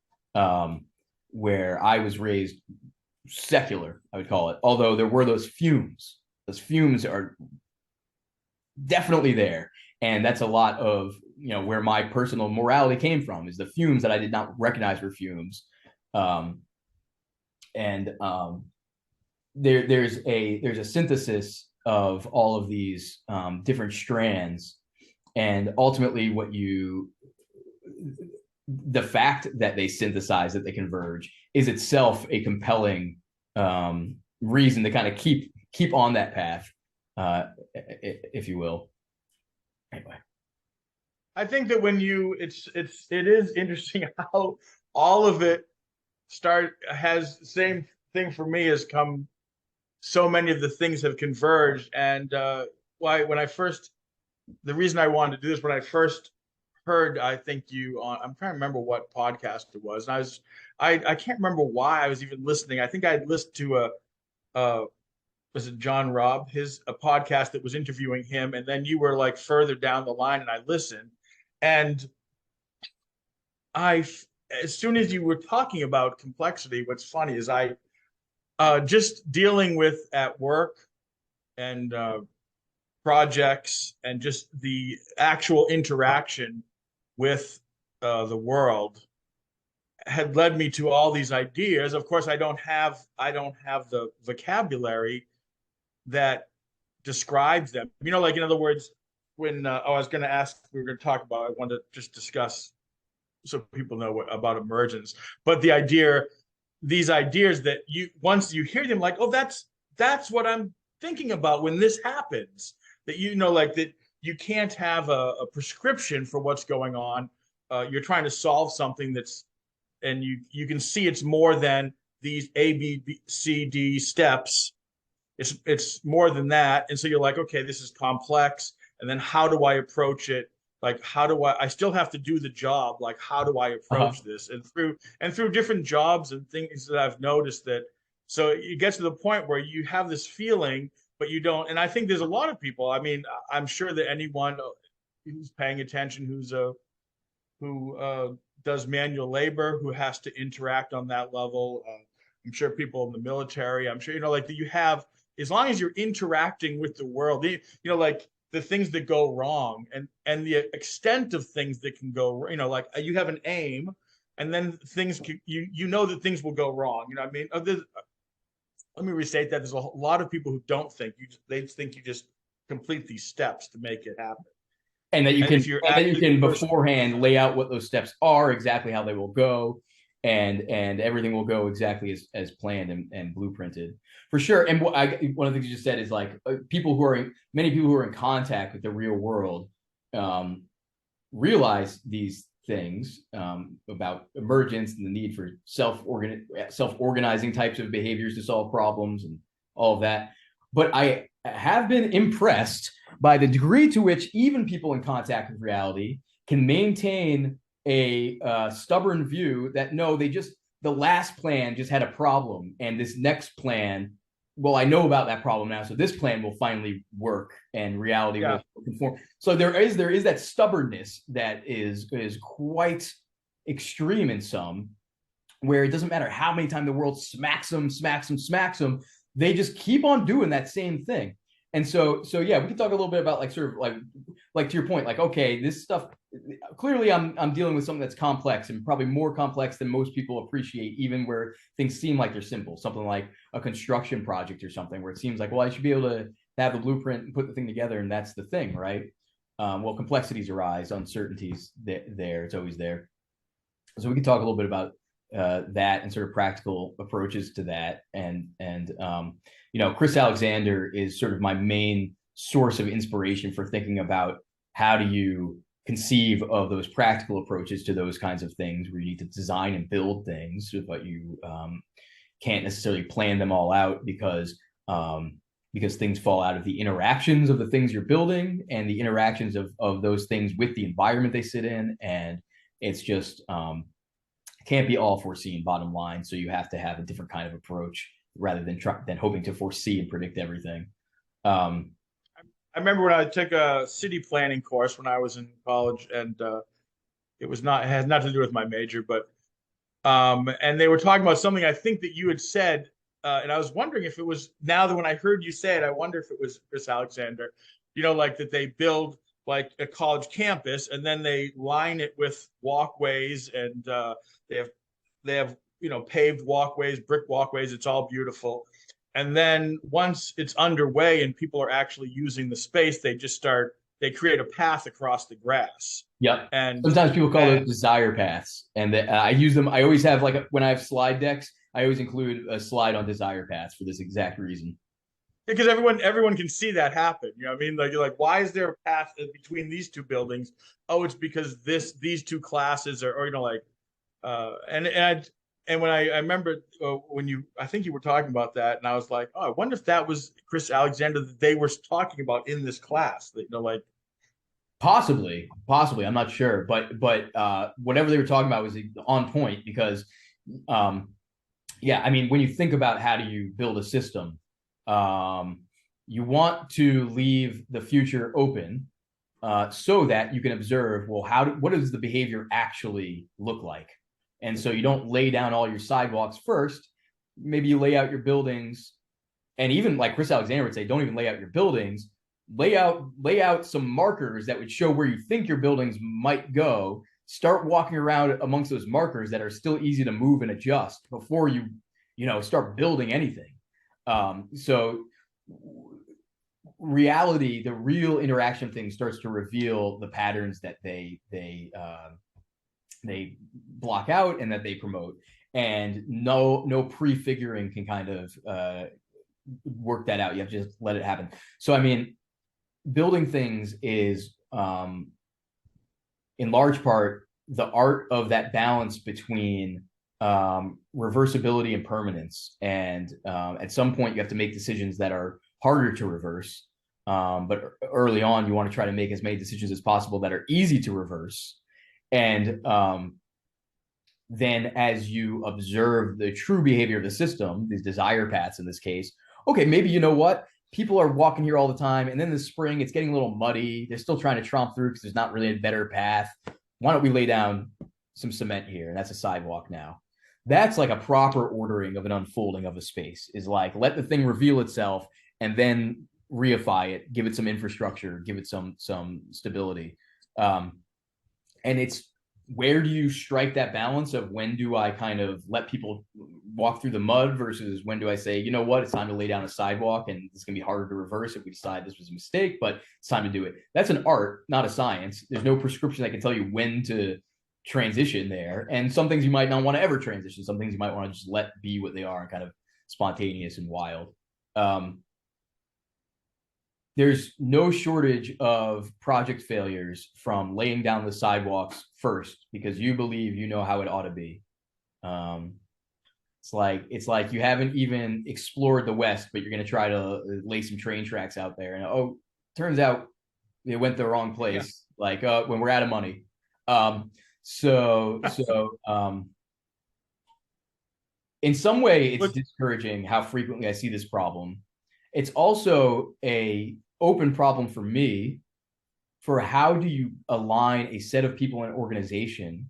B: where I was raised secular, I would call it. Although there were those fumes. Those fumes are definitely there, and that's a lot of where my personal morality came from, is the fumes that I did not recognize were fumes. And there's a synthesis of all of these different strands, and ultimately the fact that they synthesize, that they converge, is itself a compelling reason to kind of keep on that path, if you will. Anyway,
A: I think that when it is interesting how all of it has the same thing for me, has come, so many of the things have converged. And the reason I wanted to do this, when I first heard, I think you on, I'm trying to remember what podcast it was, and I can't remember why I was even listening. I think I had listened to was it John Robb, a podcast that was interviewing him, and then you were like further down the line, and I listened, and I, as soon as you were talking about complexity, what's funny is I just dealing with at work and projects and just the actual interaction with the world had led me to all these ideas. Of course, I don't have the vocabulary that describes them. Like, in other words, when I was going to ask, we were going to talk about, I wanted to just discuss so people know about emergence, but these ideas that once you hear them, like, oh, that's what I'm thinking about when this happens. That like that you can't have a prescription for what's going on. You're trying to solve something and you can see it's more than these A, B, C, D steps. It's more than that, and so you're like, okay, this is complex. And then how do I approach it? Like, how do I still have to do the job? Like, how do I approach this? And through different jobs and things that I've noticed that, so it gets to the point where you have this feeling, but you don't. And I think there's a lot of people. I mean, I'm sure that anyone who's paying attention, who does manual labor, who has to interact on that level. I'm sure people in the military. I'm sure like that you have, as long as you're interacting with the world, like the things that go wrong and the extent of things that can go, like you have an aim, and then things that things will go wrong. What I mean? Let me restate that. There's a lot of people who don't think they think you just complete these steps to make it happen.
B: And that you can beforehand lay out what those steps are, exactly how they will go, and everything will go exactly as planned and blueprinted, for sure. And one of the things you just said is like many people who are in contact with the real world realize these things about emergence and the need for self-organizing types of behaviors to solve problems and all of that. But I have been impressed by the degree to which even people in contact with reality can maintain a stubborn view that no, the last plan just had a problem, and this next plan, well, I know about that problem now, so this plan will finally work and reality will conform. So there is that stubbornness that is quite extreme in some, where it doesn't matter how many times the world smacks them, they just keep on doing that same thing. And so yeah, we can talk a little bit about like sort of like to your point, like, okay, this stuff, clearly I'm dealing with something that's complex, and probably more complex than most people appreciate, even where things seem like they're simple. Something like a construction project or something, where it seems like, well, I should be able to have the blueprint and put the thing together, and that's the thing, right? Well, complexities arise, uncertainties there, it's always there. So we can talk a little bit about that and sort of practical approaches to that. And Chris Alexander is sort of my main source of inspiration for thinking about how do you conceive of those practical approaches to those kinds of things, where you need to design and build things, but you can't necessarily plan them all out because things fall out of the interactions of the things you're building and the interactions of those things with the environment they sit in, and It's just can't be all foreseen, bottom line. So you have to have a different kind of approach rather than hoping to foresee and predict everything.
A: I remember when I took a city planning course when I was in college, and it had nothing to do with my major, but and they were talking about something I think that you had said, and I was wondering if it was now that when I heard you say it, I wonder if it was Chris Alexander, like that they build like a college campus and then they line it with walkways and they have they have paved walkways, brick walkways. It's all beautiful. And then once it's underway and people are actually using the space, they create a path across the grass.
B: Yep.
A: And
B: Sometimes people call those
A: and
B: desire paths, and I use them. I always have when I have slide decks, I always include a slide on desire paths for this exact reason.
A: because everyone can see that happen. You know what I mean? Like you're like, why is there a path between these two buildings? Oh, it's because these two classes are, or like, and when I remember when I think you were talking about that, and I was like, oh, I wonder if that was Chris Alexander that they were talking about in this class. That, like
B: Possibly, I'm not sure, but whatever they were talking about was on point because, yeah, I mean, when you think about how do you build a system, you want to leave the future open so that you can observe, well, what does the behavior actually look like? And so you don't lay down all your sidewalks first. Maybe you lay out your buildings, and even like Chris Alexander would say, don't even lay out your buildings. Lay out some markers that would show where you think your buildings might go. Start walking around amongst those markers that are still easy to move and adjust before you start building anything. So reality, the real interaction thing starts to reveal the patterns that they block out and that they promote, and no prefiguring can kind of work that out. You have to just let it happen. So I mean, building things is in large part the art of that balance between reversibility and permanence. And at some point you have to make decisions that are harder to reverse. But early on, you want to try to make as many decisions as possible that are easy to reverse. And then as you observe the true behavior of the system, these desire paths in this case, okay, maybe you know what? People are walking here all the time, and then the spring, it's getting a little muddy. They're still trying to tromp through because there's not really a better path. Why don't we lay down some cement here? And that's a sidewalk now. That's like a proper ordering of an unfolding of a space, is like, let the thing reveal itself and then reify it, give it some infrastructure, give it some stability. And it's, where do you strike that balance of when do I kind of let people walk through the mud versus when do I say, you know what, it's time to lay down a sidewalk and it's going to be harder to reverse if we decide this was a mistake, but it's time to do it. That's an art, not a science. There's no prescription that can tell you when to transition there. And some things you might not want to ever transition. Some things you might want to just let be what they are and kind of spontaneous and wild. There's no shortage of project failures from laying down the sidewalks first because you believe you know how it ought to be. It's like you haven't even explored the West, but you're going to try to lay some train tracks out there. And turns out they went the wrong place. Yeah. Like when we're out of money. In some way, it's discouraging how frequently I see this problem. It's also a open problem for me for how do you align a set of people in an organization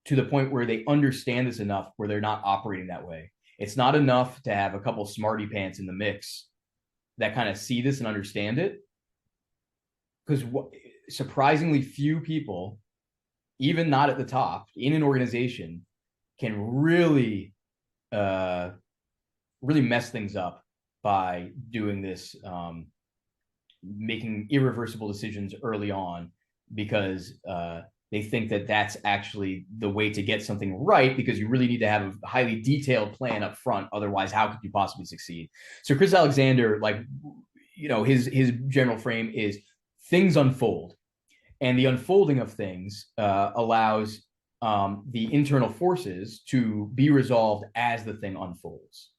B: to the point where they understand this enough where they're not operating that way. It's not enough to have a couple of smarty pants in the mix that kind of see this and understand it, because surprisingly few people, even not at the top in an organization, can really mess things up by doing this, making irreversible decisions early on because they think that that's actually the way to get something right, because you really need to have a highly detailed plan up front. Otherwise, how could you possibly succeed? So Chris Alexander, his general frame is things unfold, and the unfolding of things allows the internal forces to be resolved as the thing unfolds.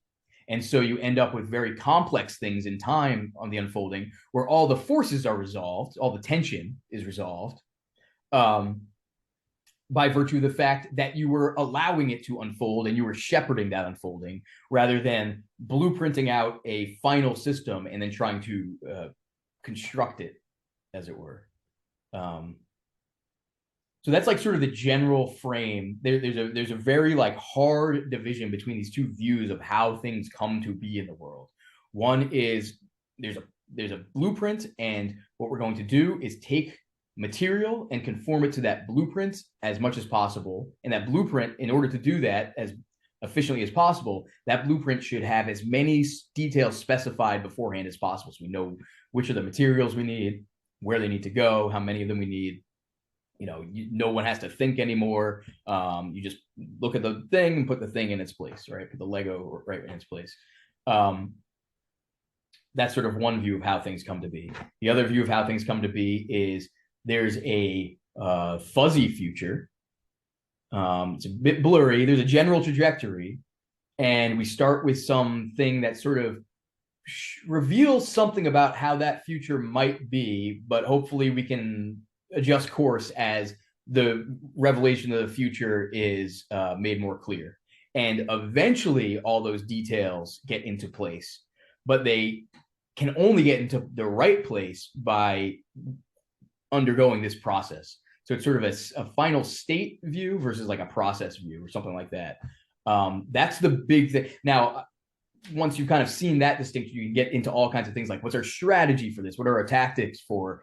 B: And so you end up with very complex things in time on the unfolding where all the forces are resolved, all the tension is resolved. by virtue of the fact that you were allowing it to unfold and you were shepherding that unfolding rather than blueprinting out a final system and then trying to construct it, as it were. So that's like sort of the general frame. There's a very like hard division between these two views of how things come to be in the world. One is there's a blueprint, and what we're going to do is take material and conform it to that blueprint as much as possible. And that blueprint, in order to do that as efficiently as possible, that blueprint should have as many details specified beforehand as possible. So we know which are the materials we need, where they need to go, how many of them we need. No one has to think anymore. You just look at the thing and put the thing in its place, right? Put the Lego right in its place. That's sort of one view of how things come to be. The other view of how things come to be is there's a fuzzy future. It's a bit blurry. There's a general trajectory, and we start with something that sort of reveals something about how that future might be, but hopefully we can adjust course as the revelation of the future is made more clear. And eventually all those details get into place, but they can only get into the right place by undergoing this process. So it's sort of a final state view versus like a process view or something like that. That's the big thing. Now, once you've kind of seen that distinction, you can get into all kinds of things like, what's our strategy for this? What are our tactics for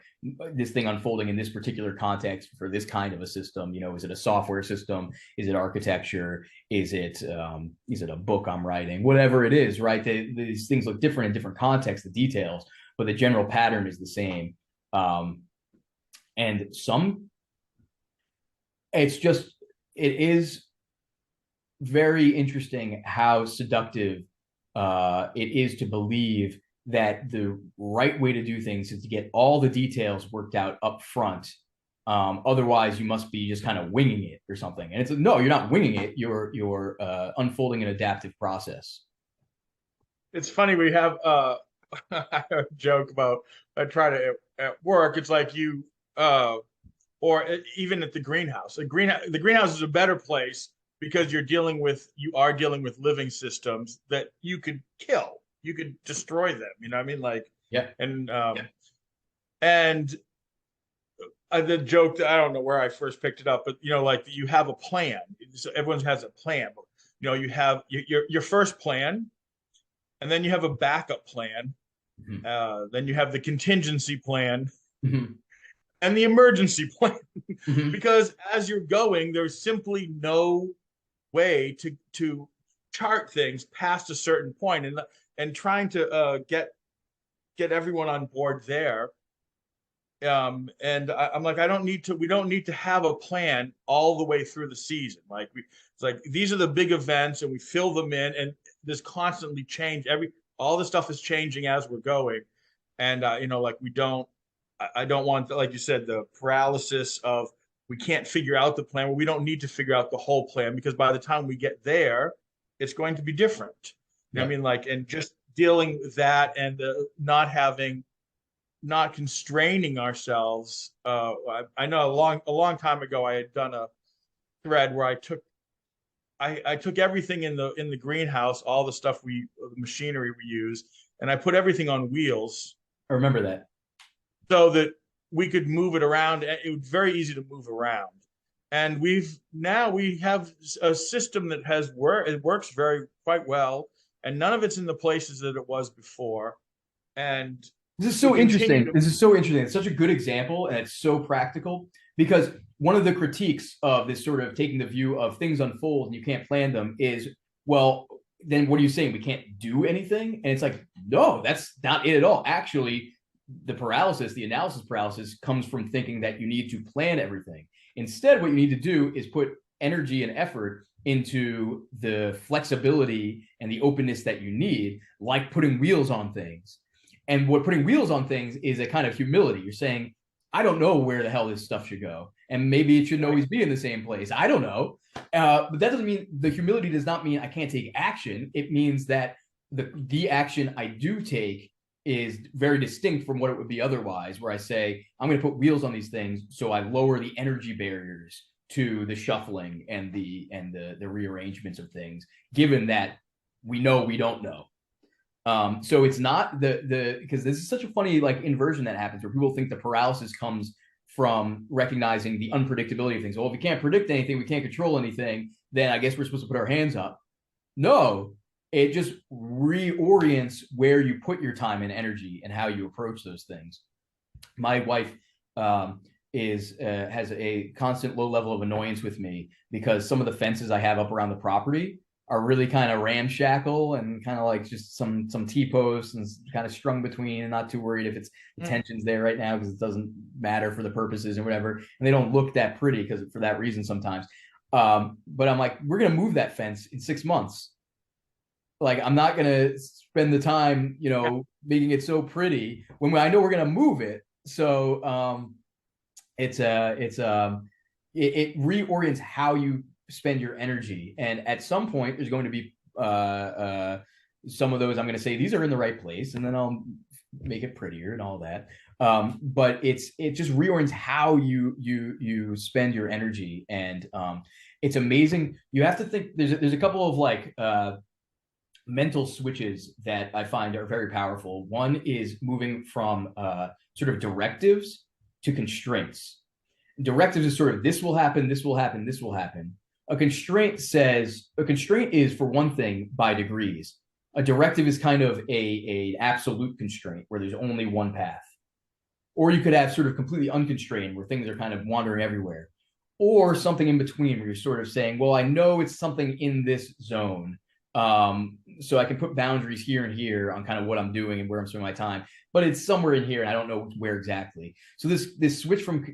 B: this thing unfolding in this particular context for this kind of a system? Is it a software system? Is it architecture? Is it a book I'm writing? Whatever it is, right? These things look different in different contexts, the details, but the general pattern is the same. And it is very interesting how seductive it is to believe that the right way to do things is to get all the details worked out up front. Otherwise, you must be just kind of winging it or something. And it's no, you're not winging it. You're unfolding an adaptive process.
A: It's funny, we have I have a joke about, I try to at work. It's like or even at the greenhouse. The greenhouse is a better place because you are dealing with living systems that you could kill, you could destroy them. You know what I mean? Like,
B: yeah.
A: And the joke that I don't know where I first picked it up, but like you have a plan. So everyone has a plan. But, you have your first plan, and then you have a backup plan. Mm-hmm. Then you have the contingency plan. Mm-hmm. And the emergency plan. Mm-hmm. Because as you're going, there's simply no way to chart things past a certain point, and trying to get everyone on board there. And I'm like, we don't need to have a plan all the way through the season. Like it's like these are the big events, and we fill them in, and there's constantly change. All the stuff is changing as we're going, and like I don't want, like you said, the paralysis of we can't figure out the plan. Well, we don't need to figure out the whole plan, because by the time we get there, it's going to be different. Yeah. I mean, like, and just dealing with that, and not constraining ourselves. I know a long time ago, I had done a thread where I took everything in the greenhouse, all the stuff the machinery we use, and I put everything on wheels.
B: I remember that.
A: So that we could move it around. It was very easy to move around. And we have a system that it works quite well, and none of it's in the places that it was before. And
B: this is so interesting. It's such a good example, and it's so practical, because one of the critiques of this sort of taking the view of things unfold and you can't plan them is, well, then what are you saying? We can't do anything? And it's like, no, that's not it at all. Actually, the analysis paralysis comes from thinking that you need to plan everything. Instead, what you need to do is put energy and effort into the flexibility and the openness that you need, like putting wheels on things. And what putting wheels on things is a kind of humility. You're saying, I don't know where the hell this stuff should go. And maybe it shouldn't always be in the same place. I don't know. But that doesn't mean, the humility does not mean I can't take action. It means that the action I do take is very distinct from what it would be otherwise, where I say, I'm going to put wheels on these things so I lower the energy barriers to the shuffling and the rearrangements of things, given that we know we don't know. So it's not because this is such a funny like inversion that happens where people think the paralysis comes from recognizing the unpredictability of things. Well, if we can't predict anything, we can't control anything, then I guess we're supposed to put our hands up. No, it just reorients where you put your time and energy and how you approach those things. My wife has a constant low level of annoyance with me because some of the fences I have up around the property are really kind of ramshackle and kind of like just some T-posts and kind of strung between, and not too worried if it's the tension's there right now because it doesn't matter for the purposes and whatever. And they don't look that pretty because for that reason sometimes. But I'm like, we're gonna move that fence in 6 months. Like, I'm not gonna spend the time, making it so pretty when I know we're gonna move it. So it reorients how you spend your energy, and at some point there's going to be some of those I'm going to say these are in the right place, and then I'll make it prettier and all that. But it just reorients how you spend your energy, and it's amazing. You have to think there's a couple of like mental switches that I find are very powerful. One is moving from sort of directives to constraints. Directives is sort of this will happen, this will happen, this will happen. A constraint is, for one thing, by degrees. A directive is kind of a absolute constraint where there's only one path. Or you could have sort of completely unconstrained where things are kind of wandering everywhere. Or something in between where you're sort of saying, well, I know it's something in this zone. So I can put boundaries here and here on kind of what I'm doing and where I'm spending my time, but it's somewhere in here and I don't know where exactly. So this switch from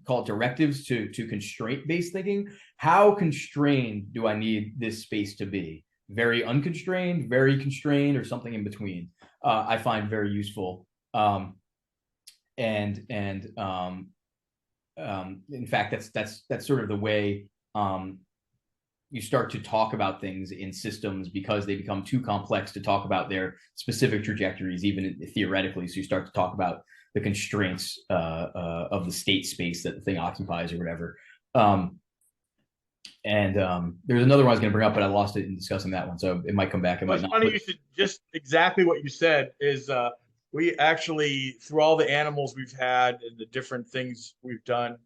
B: call it directives to constraint-based thinking. How constrained do I need this space to be? Very unconstrained, very constrained, or something in between? I find very useful. In fact, that's sort of the way you start to talk about things in systems because they become too complex to talk about their specific trajectories, even theoretically. So you start to talk about the constraints of the state space that the thing occupies or whatever. There's another one I was going to bring up, but I lost it in discussing that one. So it might come back. It might not.
A: Funny you should just exactly what you said is we actually, through all the animals we've had and the different things we've done,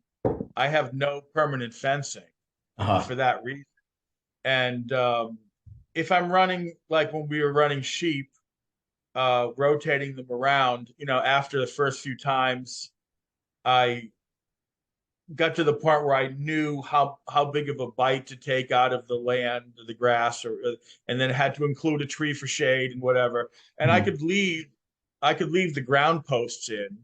A: I have no permanent fencing for that reason. And if I'm running, like when we were running sheep, rotating them around, after the first few times, I got to the point where I knew how big of a bite to take out of the land, the grass, and then had to include a tree for shade and whatever. And I could leave the ground posts in,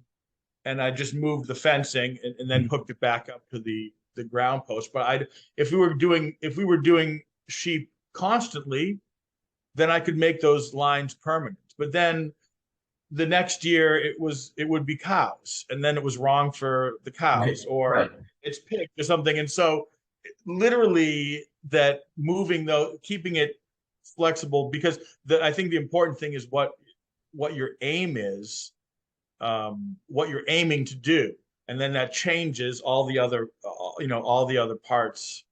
A: and I just moved the fencing and then hooked it back up to the ground post. But if we were doing sheep constantly, then I could make those lines permanent. But then the next year it would be cows, and then it was wrong for the cows, or it's pigs or something. And so literally that keeping it flexible, because I think the important thing is what your aim is, what you're aiming to do, and then that changes all the other parts.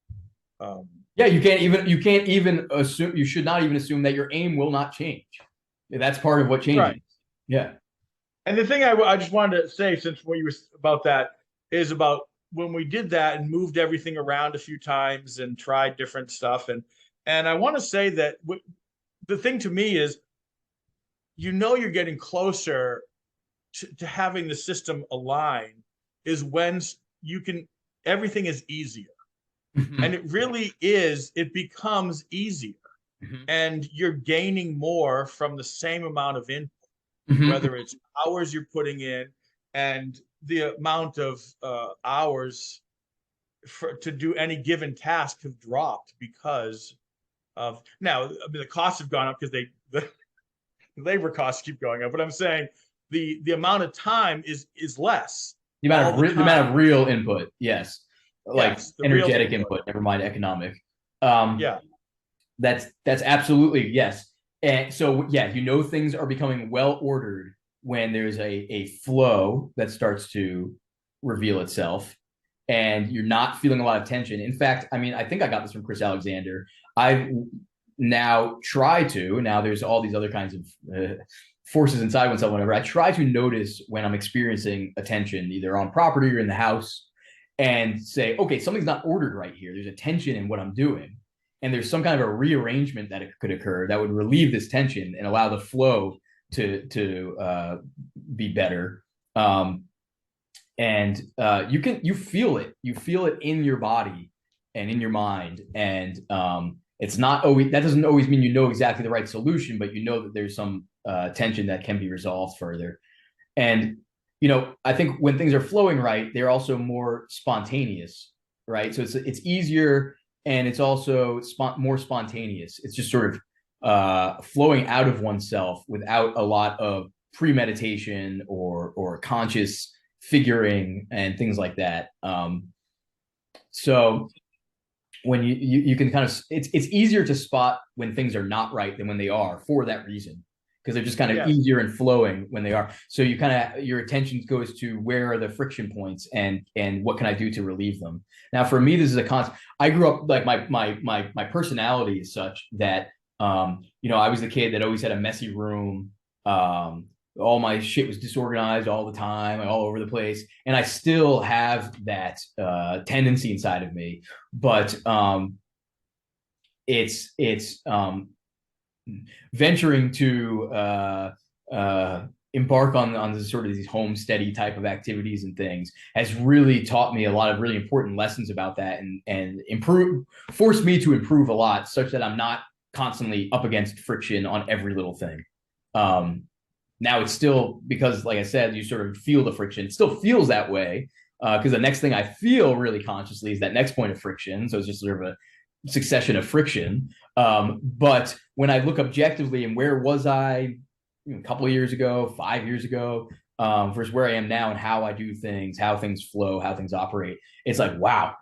B: Yeah, you can't even assume. You should not even assume that your aim will not change. That's part of what changes.
A: Right.
B: Yeah.
A: And the thing I just wanted to say, since what you were about that, is about when we did that and moved everything around a few times and tried different stuff, and I want to say that the thing to me is, you're getting closer to having the system align is when everything is easier. And it really is, it becomes easier. And you're gaining more from the same amount of input, whether it's hours you're putting in, and the amount of hours to do any given task have dropped because of, now, the costs have gone up because the labor costs keep going up, but I'm saying the amount of time is less.
B: The amount of real input, yes. Like energetic input, never mind economic.
A: Yeah.
B: That's absolutely, yes. And so, yeah, things are becoming well ordered when there's a flow that starts to reveal itself. and you're not feeling a lot of tension. In fact, I mean, I think I got this from Chris Alexander. I now try to, now there's all these other kinds of forces inside oneself, whatever. I try to notice when I'm experiencing a tension, either on property or in the house, and say, okay, something's not ordered right here. There's a tension in what I'm doing. And there's some kind of a rearrangement that could occur that would relieve this tension and allow the flow to be better. And you feel it in your body and in your mind. And it's not always, that doesn't always mean you know exactly the right solution, but you know that there's some tension that can be resolved further. And I think when things are flowing right, they're also more spontaneous, right? So it's easier, and it's also more spontaneous. It's just sort of flowing out of oneself without a lot of premeditation or conscious figuring and things like that. So when you can kind of, it's easier to spot when things are not right than when they are, for that reason, because they're just kind of easier and flowing when they are. So you kind of, your attention goes to where are the friction points and what can I do to relieve them. Now, for me, this is a constant. I grew up, like, my personality is such that I was the kid that always had a messy room. All my shit was disorganized all the time, all over the place, and I still have that tendency inside of me. But it's venturing to embark on this sort of these homesteady type of activities and things has really taught me a lot of really important lessons about that, and forced me to improve a lot, such that I'm not constantly up against friction on every little thing. Now it's still, because like I said, you sort of feel the friction. It still feels that way because the next thing I feel really consciously is that next point of friction. So it's just sort of a succession of friction. But when I look objectively and where was I a couple of years ago, 5 years ago, versus where I am now and how I do things, how things flow, how things operate, it's like, wow,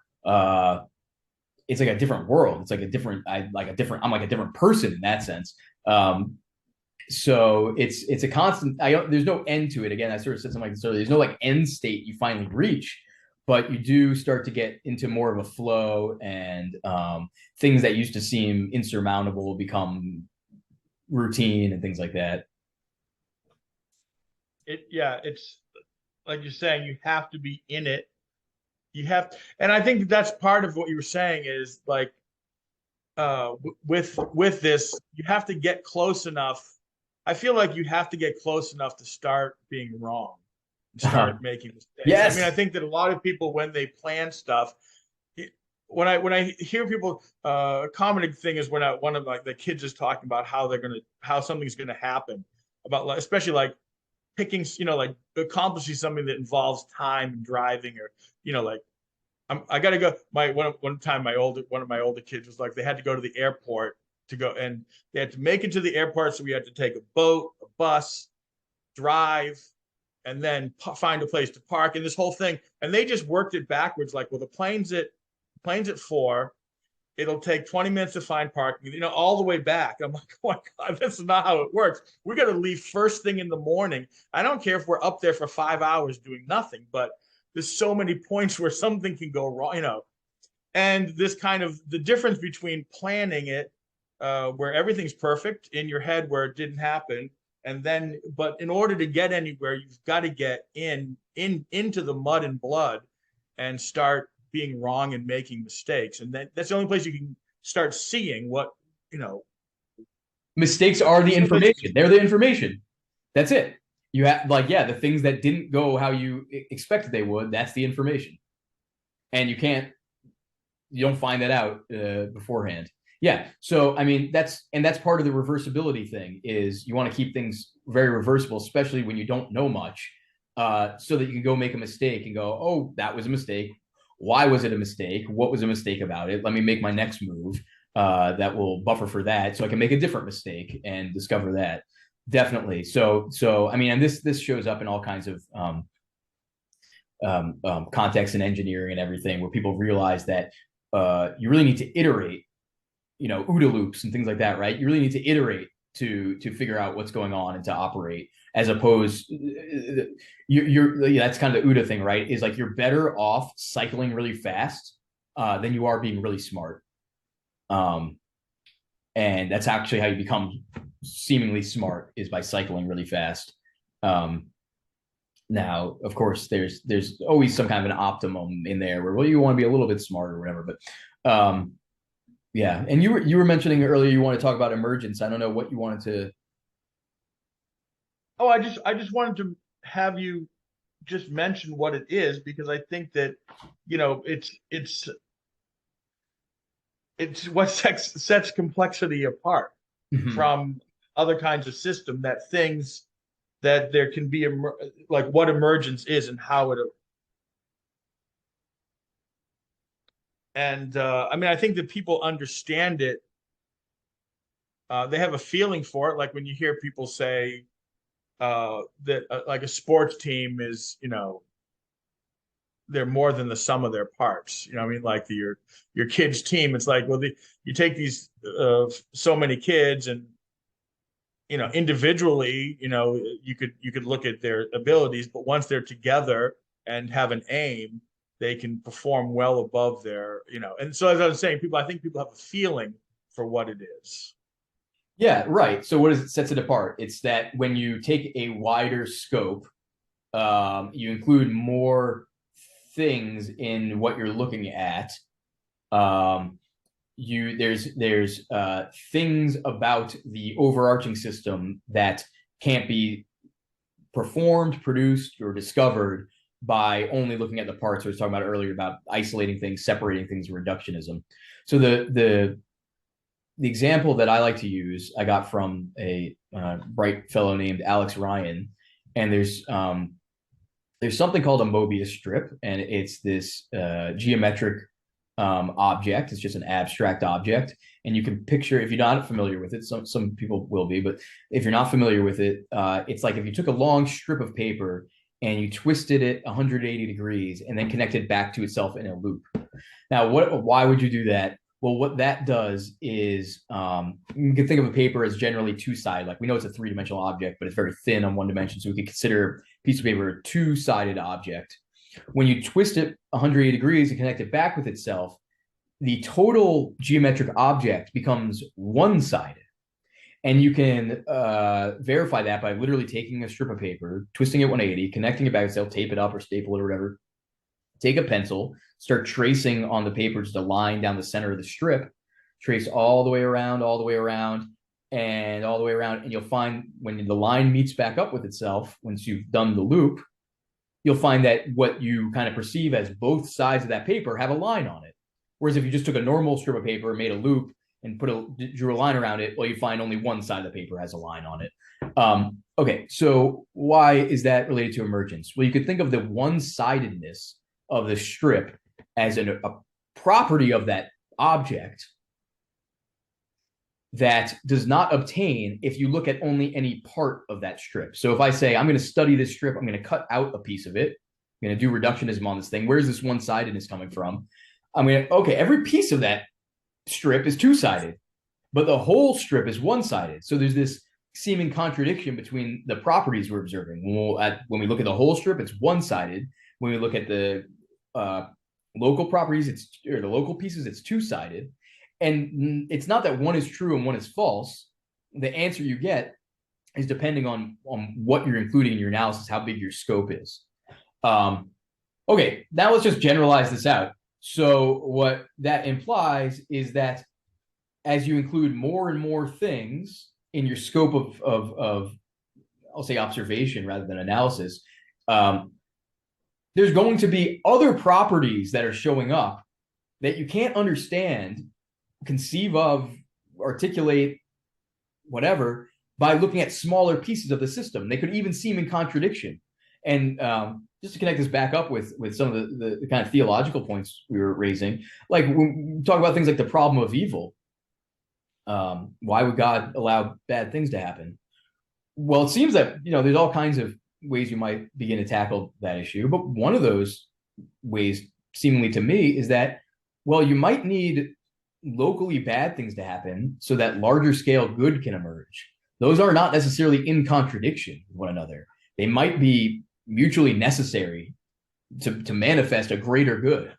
B: it's like a different world. It's like I'm like a different person in that sense. So it's a constant. There's no end to it. Again, I sort of said something like this earlier. There's no like end state you finally reach, but you do start to get into more of a flow, and things that used to seem insurmountable become routine and things like that.
A: It's like you're saying, you have to be in it. And I think that's part of what you were saying is like, with this, you have to get close enough. I feel like you have to get close enough to start being wrong, and start making mistakes.
B: Yes.
A: I mean, I think that a lot of people, when they plan stuff, when I hear people, a common thing is when one of like the kids is talking about how something's gonna happen, about like, especially like picking, like accomplishing something that involves time and driving, or like I gotta go. One time one of my older kids was like, they had to go to the airport to go, and they had to make it to the airport, so we had to take a boat, a bus, drive, and then find a place to park, and this whole thing. And they just worked it backwards, like, well, the plane's at 4. It'll take 20 minutes to find parking, all the way back. I'm like, oh my God, that's not how it works. We got to leave first thing in the morning. I don't care if we're up there for 5 hours doing nothing, but there's so many points where something can go wrong. And this kind of the difference between planning it, where everything's perfect in your head, where it didn't happen, but in order to get anywhere, you've got to get into the mud and blood and start being wrong and making mistakes. And that's the only place you can start seeing what,
B: mistakes are the information. They're the information. That's it. You have, like, the things that didn't go how you expected they would, that's the information. And you don't find that out beforehand. Yeah. So, I mean, that's part of the reversibility thing, is you want to keep things very reversible, especially when you don't know much, so that you can go make a mistake and go, oh, that was a mistake. Why was it a mistake? What was a mistake about it? Let me make my next move that will buffer for that, so I can make a different mistake and discover that. Definitely. So I mean, and this shows up in all kinds of context and engineering and everything, where people realize that you really need to iterate, OODA loops and things like that, right? You really need to iterate to figure out what's going on and to operate, as opposed you're yeah, that's kind of the OODA thing, right? Is like you're better off cycling really fast than you are being really smart. Um, and that's actually how you become seemingly smart, is by cycling really fast. Um, Now, of course, there's always some kind of an optimum in there where, well, you want to be a little bit smarter or whatever. But yeah, and you were mentioning earlier you want to talk about emergence. I don't know what you wanted to.
A: Oh, I just wanted to have you just mention what it is, because I think that, it's what sets complexity apart
B: Mhm.
A: from other kinds of system, that things that there can be like what emergence is and how it, and I mean, I think that people understand it. They have a feeling for it, like when you hear people say that like a sports team is, they're more than the sum of their parts. I mean, like your kids' team. It's like, well, you take these so many kids, and individually, you could look at their abilities, but once they're together and have an aim, they can perform well above their. And so, as I was saying, I think people have a feeling for what it is.
B: Yeah, right. So what is it sets it apart? It's that when you take a wider scope, you include more things in what you're looking at. Um, there's things about the overarching system that can't be performed, produced, or discovered by only looking at the parts. I was talking about earlier about isolating things, separating things, reductionism. So the example that I like to use, I got from a bright fellow named Alex Ryan, and there's something called a Mobius strip, and it's this geometric object. It's just an abstract object, and you can picture, if you're not familiar with it, some people will be, but if you're not familiar with it, it's like if you took a long strip of paper and you twisted it 180 degrees and then connected back to itself in a loop. Now, why would you do that? Well, what that does is you can think of a paper as generally two-sided. Like we know it's a three-dimensional object, but it's very thin on one dimension. So we could consider a piece of paper a two-sided object. When you twist it 180 degrees and connect it back with itself, the total geometric object becomes one-sided. And you can verify that by literally taking a strip of paper, twisting it 180, connecting it back to itself, tape it up or staple it or whatever, take a pencil, start tracing on the paper just a line down the center of the strip, trace all the way around, all the way around, and all the way around. And you'll find when the line meets back up with itself, once you've done the loop, you'll find that what you kind of perceive as both sides of that paper have a line on it. Whereas if you just took a normal strip of paper, made a loop, and drew a line around it, well, you find only one side of the paper has a line on it. Okay, so why is that related to emergence? Well, you could think of the one-sidedness of the strip as a property of that object that does not obtain if you look at only any part of that strip. So if I say, I'm going to study this strip, I'm going to cut out a piece of it, I'm going to do reductionism on this thing. Where's this one-sidedness coming from? I'm going to, okay, every piece of that strip is two-sided, but the whole strip is one-sided. So there's this seeming contradiction between the properties we're observing. When we look at the whole strip, it's one-sided. When we look at the local properties, or the local pieces, it's two-sided. And it's not that one is true and one is false. The answer you get is depending on what you're including in your analysis, how big your scope is. Okay, now let's just generalize this out. So what that implies is that as you include more and more things in your scope of I'll say observation rather than analysis, there's going to be other properties that are showing up that you can't understand, conceive of, articulate, whatever, by looking at smaller pieces of the system. They could even seem in contradiction. And just to connect this back up with some of the kind of theological points we were raising, like when we talk about things like the problem of evil, why would God allow bad things to happen? Well, it seems that there's all kinds of ways you might begin to tackle that issue, but one of those ways, seemingly to me, is that, well, you might need locally bad things to happen so that larger scale good can emerge. those are not necessarily in contradiction with one another. They might be mutually necessary to manifest a greater good.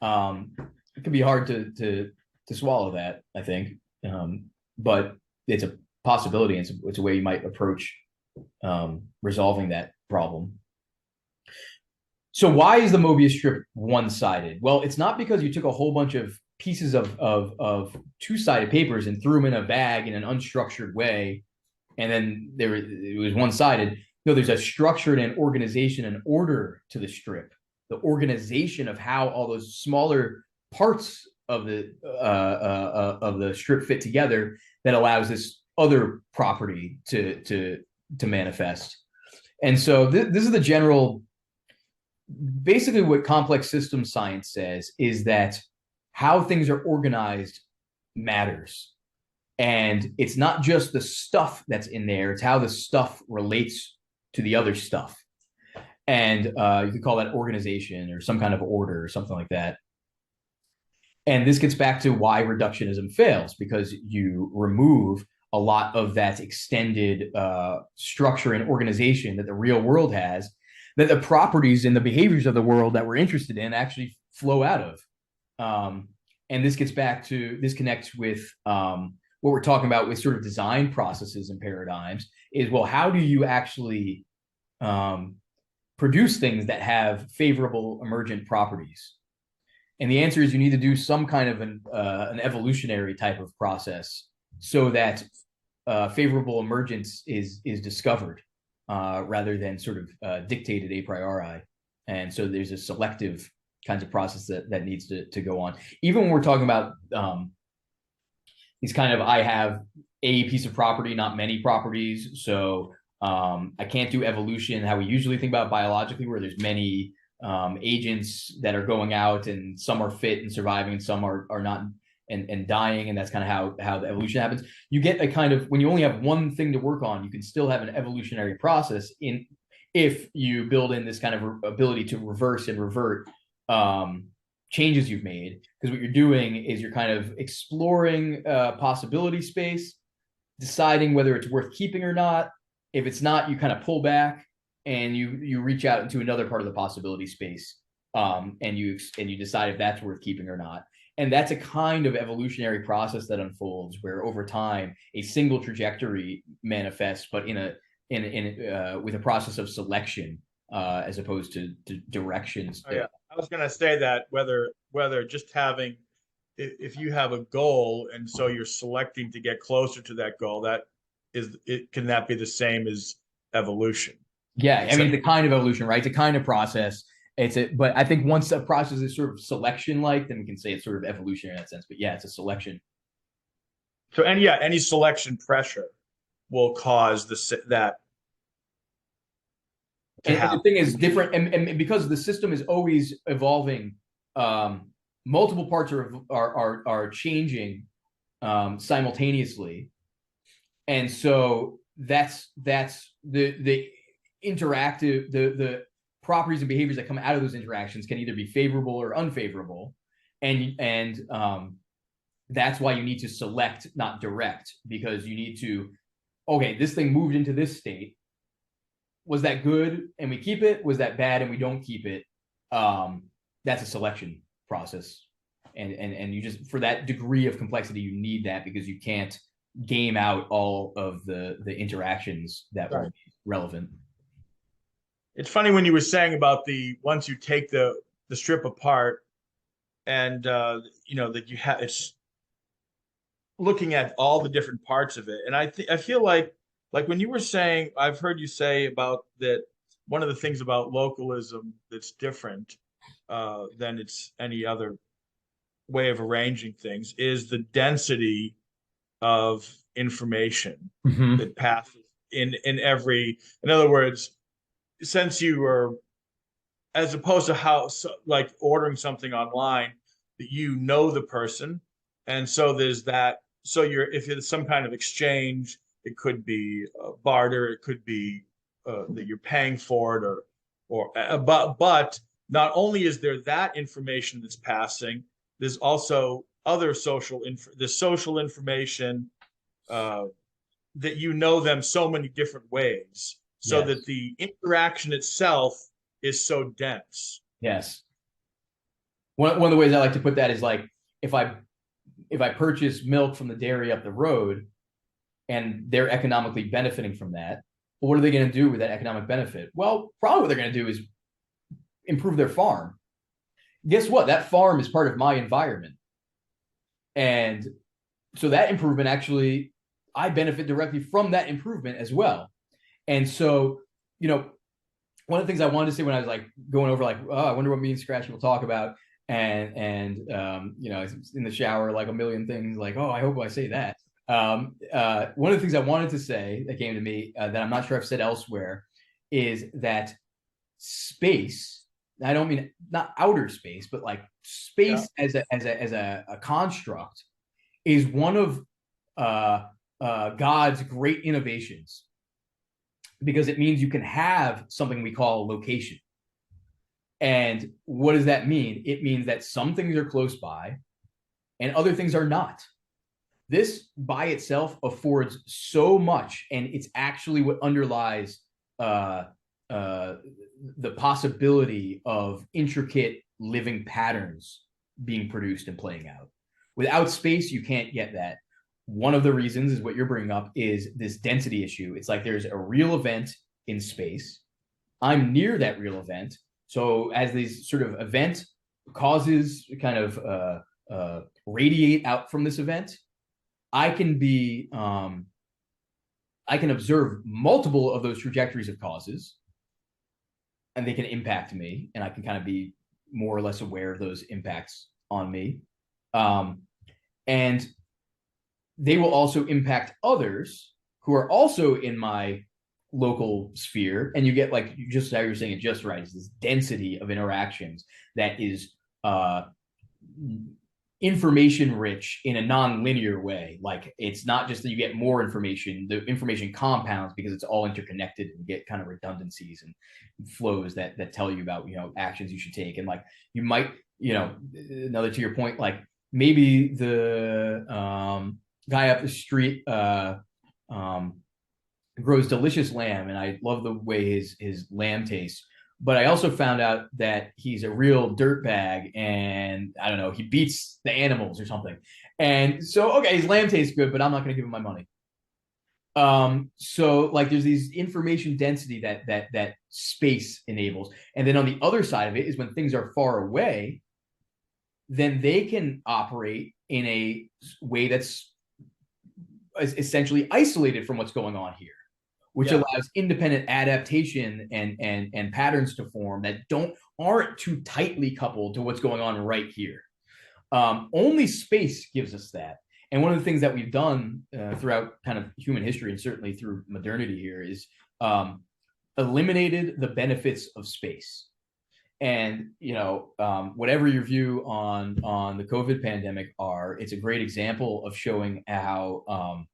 B: It can be hard to swallow that, I think, but it's a possibility. And it's a way you might approach resolving that problem. So why is the Mobius strip one-sided? Well, it's not because you took a whole bunch of pieces of two-sided papers and threw them in a bag in an unstructured way, and then it was one-sided. No, there's a structure and an organization and order to the strip. The organization of how all those smaller parts of the strip fit together that allows this other property to manifest. And so this is the general. Basically, what complex systems science says is that how things are organized matters. And it's not just the stuff that's in there, it's how the stuff relates to the other stuff. And you could call that organization or some kind of order or something like that. And this gets back to why reductionism fails, because you remove a lot of that extended structure and organization that the real world has, that the properties and the behaviors of the world that we're interested in actually flow out of. And this connects with what we're talking about with sort of design processes and paradigms is, well, how do you actually produce things that have favorable emergent properties? And the answer is you need to do some kind of an evolutionary type of process so that favorable emergence is discovered rather than sort of dictated a priori. And so there's a selective kinds of process that needs to go on. Even when we're talking about these kind of, I have a piece of property, not many properties. So I can't do evolution how we usually think about biologically, where there's many agents that are going out and some are fit and surviving and some are not and dying, and that's kind of how the evolution happens. You get a kind of, when you only have one thing to work on, you can still have an evolutionary process in if you build in this kind of ability to reverse and revert changes you've made, because what you're doing is you're kind of exploring possibility space, deciding whether it's worth keeping or not. If it's not, you kind of pull back and you reach out into another part of the possibility space, and you decide if that's worth keeping or not. And that's a kind of evolutionary process that unfolds where over time a single trajectory manifests, but with a process of selection as opposed to directions.
A: Oh, yeah. I was going to say that whether just having, if you have a goal and so you're selecting to get closer to that goal, can that be the same as evolution?
B: Yeah, I mean, the kind of evolution, right? The kind of process. But I think once a process is sort of selection-like, then we can say it's sort of evolution in that sense. But yeah, it's a selection.
A: So any selection pressure will cause that.
B: And the thing is different, and because the system is always evolving, multiple parts are changing simultaneously, and so that's the interactive the properties and behaviors that come out of those interactions can either be favorable or unfavorable, and that's why you need to select, not direct, because you need to, okay, this thing moved into this state. Was that good and we keep it? Was that bad and we don't keep it? That's a selection process, and you just, for that degree of complexity, you need that, because you can't game out all of the interactions that will be relevant.
A: It's funny when you were saying about once you take the strip apart and that you have, it's looking at all the different parts of it. And I feel like when you were saying, I've heard you say about that, one of the things about localism that's different than it's any other way of arranging things is the density of information that passes in other words, since you are, as opposed to like ordering something online, that you know the person, and so there's that. So if it's some kind of exchange, it could be barter, it could be that you're paying for it, but not only is there that information that's passing, there's also other social information, that you know them so many different ways, so that
B: Yes.
A: the interaction itself is so dense.
B: Yes. One of the ways I like to put that is like if I if I purchase milk from the dairy up the road and they're economically benefiting from that, well, what are they going to do with that economic benefit? Well, probably what they're going to do is improve their farm. Guess what? That farm is part of my environment. And so that improvement actually, I benefit directly from that improvement as well. And so, you know, one of the things I wanted to say when I was like going over, like, oh, I wonder what me and Scratchy will talk about. You know, in the shower, like a million things, like, oh, I hope I say that. One of the things I wanted to say that came to me that I'm not sure I've said elsewhere is that space. I don't mean not outer space, but like space as a construct is one of God's great innovations because it means you can have something we call location. And what does that mean? It means that some things are close by and other things are not. This by itself affords so much, and it's actually what underlies the possibility of intricate living patterns being produced and playing out. Without space, you can't get that. One of the reasons is what you're bringing up is this density issue. It's like there's a real event in space. I'm near that real event. So as these sort of event causes kind of radiate out from this event, I can observe multiple of those trajectories of causes, and they can impact me, and I can kind of be more or less aware of those impacts on me. And they will also impact others who are also in my local sphere. And you get, like, just how you're saying it just right, is this density of interactions that is information rich in a non-linear way. Like, it's not just that you get more information, the information compounds because it's all interconnected, and you get kind of redundancies and flows that tell you about, you know, actions you should take. And like, you might, you know, another to your point, like maybe the guy up the street grows delicious lamb, and I love the way his lamb tastes. But I also found out that he's a real dirtbag, and I don't know, he beats the animals or something. And so, okay, his lamb tastes good, but I'm not going to give him my money. So like, there's these information density that space enables, and then on the other side of it is when things are far away, then they can operate in a way that's essentially isolated from what's going on here, which allows independent adaptation and patterns to form that aren't too tightly coupled to what's going on right here. Only space gives us that. And one of the things that we've done throughout kind of human history, and certainly through modernity here, is eliminated the benefits of space. And, you know, whatever your view on the COVID pandemic are, it's a great example of showing how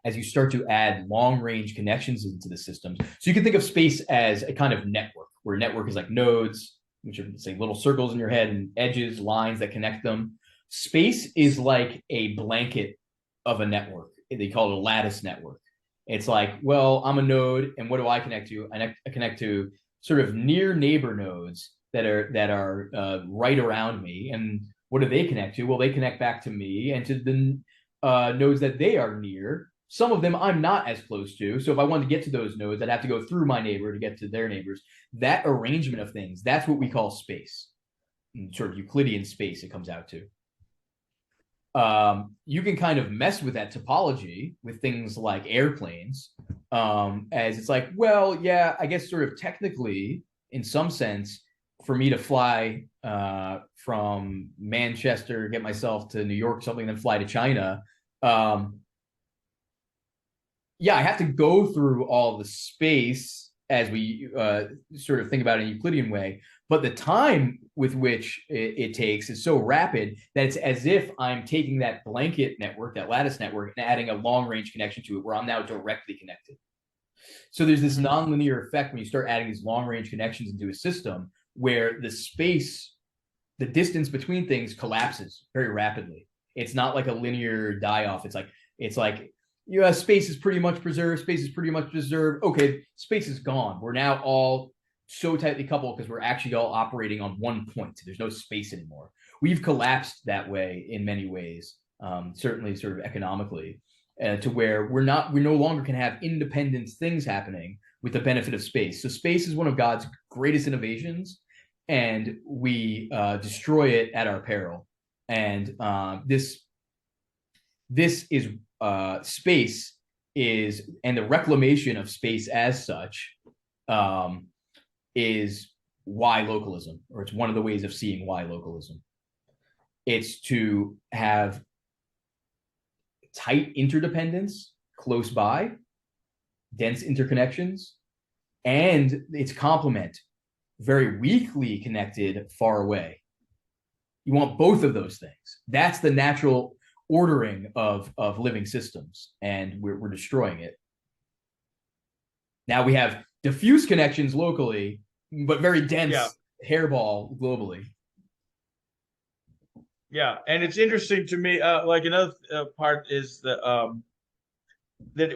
B: as you start to add long range connections into the systems. So you can think of space as a kind of network, where network is like nodes, which are, say, little circles in your head, and edges, lines that connect them. Space is like a blanket of a network. They call it a lattice network. It's like, well, I'm a node, and what do I connect to? I connect to sort of near neighbor nodes that are right around me. And what do they connect to? Well, they connect back to me and to the nodes that they are near. Some of them I'm not as close to. So if I wanted to get to those nodes, I'd have to go through my neighbor to get to their neighbors. That arrangement of things, that's what we call space. Sort of Euclidean space it comes out to. You can kind of mess with that topology with things like airplanes, as it's like, well, yeah, I guess sort of technically, in some sense, for me to fly from Manchester, get myself to New York, something, then fly to China, yeah, I have to go through all the space as we sort of think about it in a Euclidean way. But the time with which it takes is so rapid that it's as if I'm taking that blanket network, that lattice network, and adding a long range connection to it where I'm now directly connected. So there's this nonlinear effect when you start adding these long range connections into a system where the space, the distance between things collapses very rapidly. It's not like a linear die off. It's like yeah, space is pretty much preserved. Space is pretty much preserved. Okay, space is gone. We're now all so tightly coupled because we're actually all operating on one point. There's no space anymore. We've collapsed that way in many ways, certainly sort of economically, to where we no longer can have independent things happening with the benefit of space. So space is one of God's greatest innovations, and we destroy it at our peril. And this is space is, and the reclamation of space as such, um, is why localism, or it's one of the ways of seeing why localism. It's to have tight interdependence close by, dense interconnections, and its complement, very weakly connected far away. You want both of those things. That's the natural ordering of living systems, and we're destroying it. Now we have diffuse connections locally, but very dense hairball globally.
A: Yeah, and it's interesting to me. Like another part is that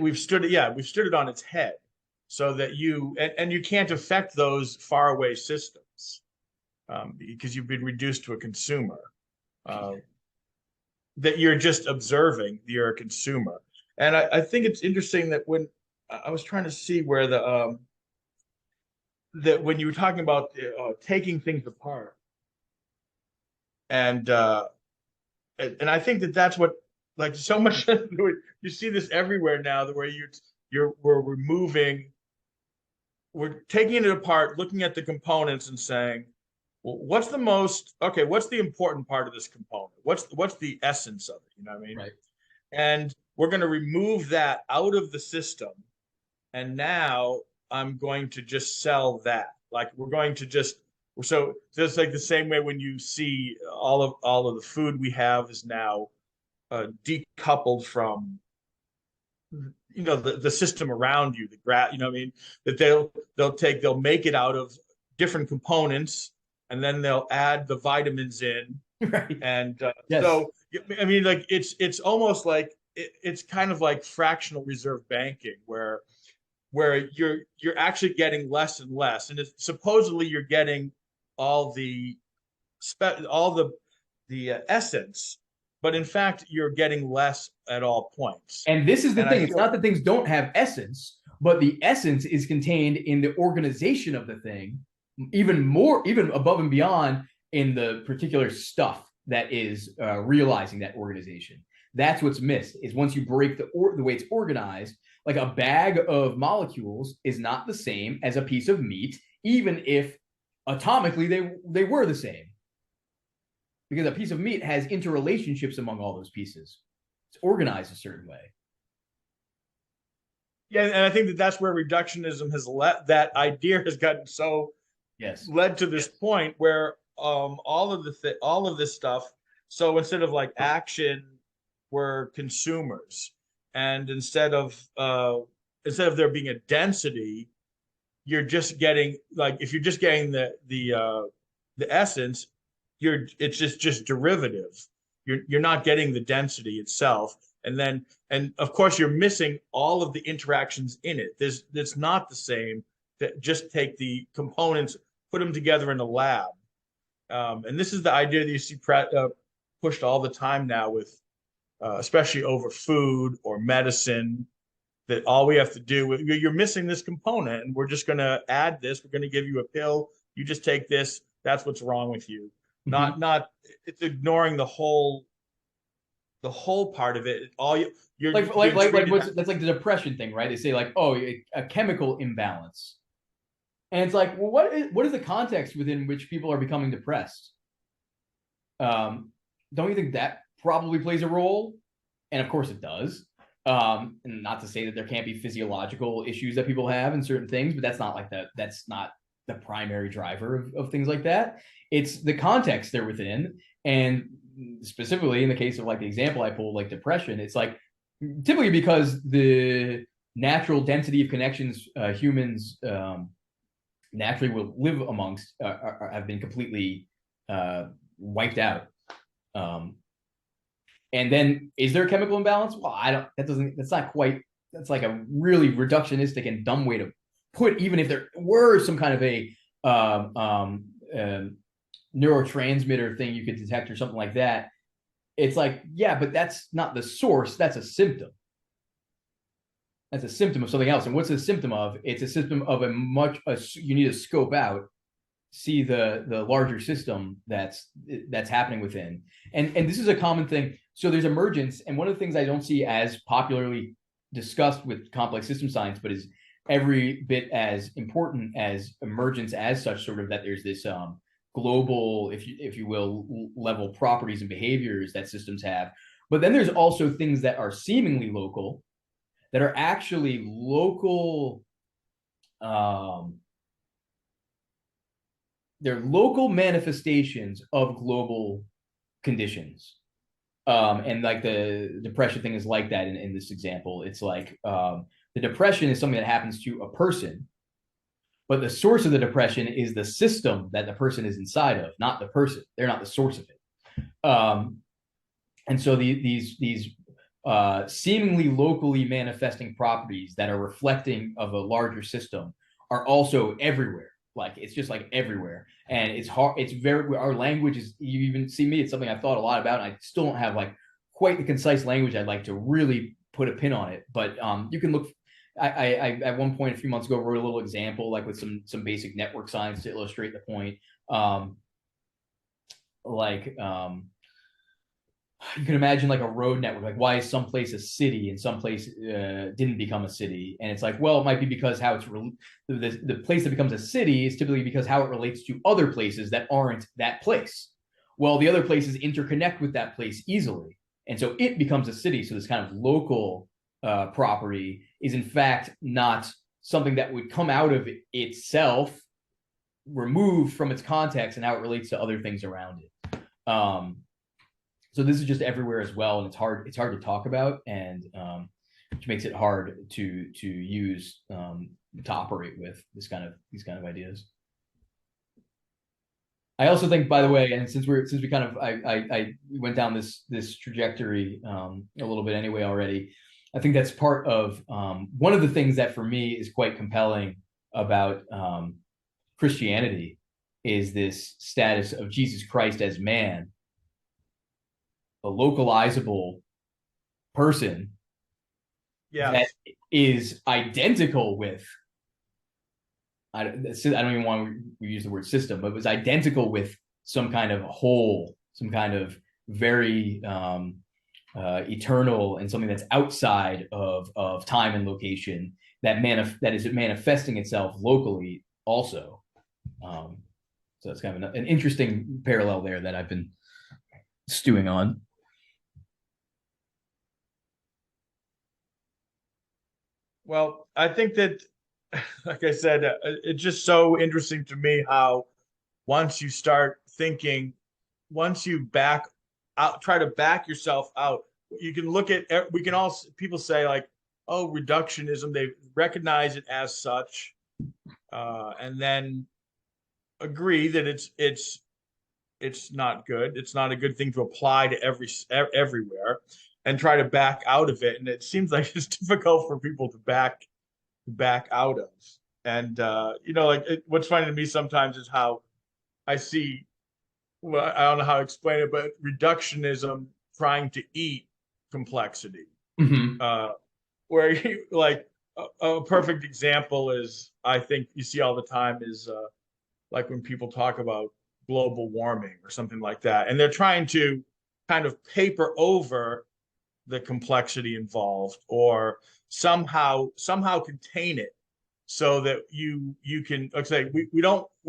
A: we've stood it on its head, so that and you can't affect those faraway systems because you've been reduced to a consumer. That you're just observing, you're a consumer. And I think it's interesting that when I was trying to see where that when you were talking about taking things apart, and I think that that's what, like, so much you see this everywhere now, the way we're taking it apart, looking at the components and saying, well, what's the important part of this component? What's the essence of it? You know what I mean?
B: Right.
A: And we're going to remove that out of the system. And now I'm going to just sell that. Like we're going to so just like the same way when you see all of the food we have is now decoupled from the system around you, you know what I mean, that they'll make it out of different components, and then they'll add the vitamins in.
B: Right.
A: And
B: yes.
A: So I mean, like it's almost like it's kind of like fractional reserve banking, where you're actually getting less and less, and it's supposedly you're getting all the essence, but in fact you're getting less at all points.
B: And this is the
A: And
B: thing. It's not that things don't have essence, but the essence is contained in the organization of the thing, even above and beyond in the particular stuff that is realizing that organization. That's what's missed, is once you break the way it's organized, like a bag of molecules is not the same as a piece of meat, even if atomically they were the same. Because a piece of meat has interrelationships among all those pieces. It's organized a certain way.
A: Yeah, and I think that's where reductionism has that idea has gotten so led to this point where all of this stuff. So instead of like action, we're consumers, and instead of there being a density, you're just getting, like, if you're just getting the essence, it's just derivative. You're not getting the density itself. And of course you're missing all of the interactions in it. It's not the same that just take the components, put them together in a lab. And this is the idea that you see pushed all the time now with, especially over food or medicine, that all we have to do, you're missing this component, and we're just going to add this. We're going to give you a pill. You just take this. That's what's wrong with you. Mm-hmm. Not it's ignoring the whole part of it. You're
B: that's like the depression thing, right? They say like, oh, a chemical imbalance, and it's like, well, what is the context within which people are becoming depressed? Don't you think that probably plays a role? And of course it does. And not to say that there can't be physiological issues that people have in certain things, but that's not the primary driver of things like that. It's the context they're within. And specifically in the case of like the example I pulled, like depression, it's like typically because the natural density of connections humans naturally will live amongst have been completely wiped out. And then is there a chemical imbalance? Well, I don't, that's not quite, that's like a really reductionistic and dumb way to put, even if there were some kind of a um, um, um, neurotransmitter thing you could detect or something like that. It's like, yeah, but that's not the source. That's a symptom. That's a symptom of something else. And what's a symptom of? It's a symptom of you need to scope out, see the larger system that's happening within. And this is a common thing. So there's emergence, and one of the things I don't see as popularly discussed with complex system science, but is every bit as important as emergence as such, sort of that there's this global, if you will, level properties and behaviors that systems have. But then there's also things that are seemingly local, that are actually local. They're local manifestations of global conditions. And like the depression thing is like that in this example. It's like the depression is something that happens to a person, but the source of the depression is the system that the person is inside of, not the person. They're not the source of it. And so these seemingly locally manifesting properties that are reflecting of a larger system are also everywhere. Like it's just like everywhere, and it's hard. It's very, our language is, you even see me, it's something I've thought a lot about, and I still don't have like quite the concise language I'd like to really put a pin on it. But you can look. I at one point a few months ago wrote a little example like with some basic network science to illustrate the point. Like you can imagine like a road network. Like, why is someplace a city and someplace didn't become a city? And it's like, well, it might be because how it's the place that becomes a city is typically because how it relates to other places that aren't that place. Well, the other places interconnect with that place easily, and so it becomes a city. So this kind of local property is in fact not something that would come out of itself, removed from its context and how it relates to other things around it. So this is just everywhere as well, and it's hard to talk about, and which makes it hard to use to operate with these kind of ideas. I also think, by the way, and since we kind of I went down this trajectory a little bit anyway already, I think that's part of one of the things that for me is quite compelling about Christianity is this status of Jesus Christ as man, a localizable person that is identical with, I don't even want to use the word system, but it was identical with some kind of whole, some kind of very eternal, and something that's outside of time and location, that is manifesting itself locally also. So it's kind of an interesting parallel there that I've been stewing on.
A: Well, I think that, like I said, it's just so interesting to me how once you start thinking, once you back out, try to back yourself out, you can look at, we can all, people say like, oh, reductionism, they recognize it as such, and then agree that it's not good. It's not a good thing to apply to everywhere, and try to back out of it. And it seems like it's difficult for people to back out of. And like what's funny to me sometimes is how I see. Well, I don't know how to explain it, but reductionism trying to eat complexity.
B: Mm-hmm.
A: Where you like a perfect example is, I think you see all the time is like when people talk about global warming or something like that, and they're trying to kind of paper over the complexity involved, or somehow contain it so that you can, like say, we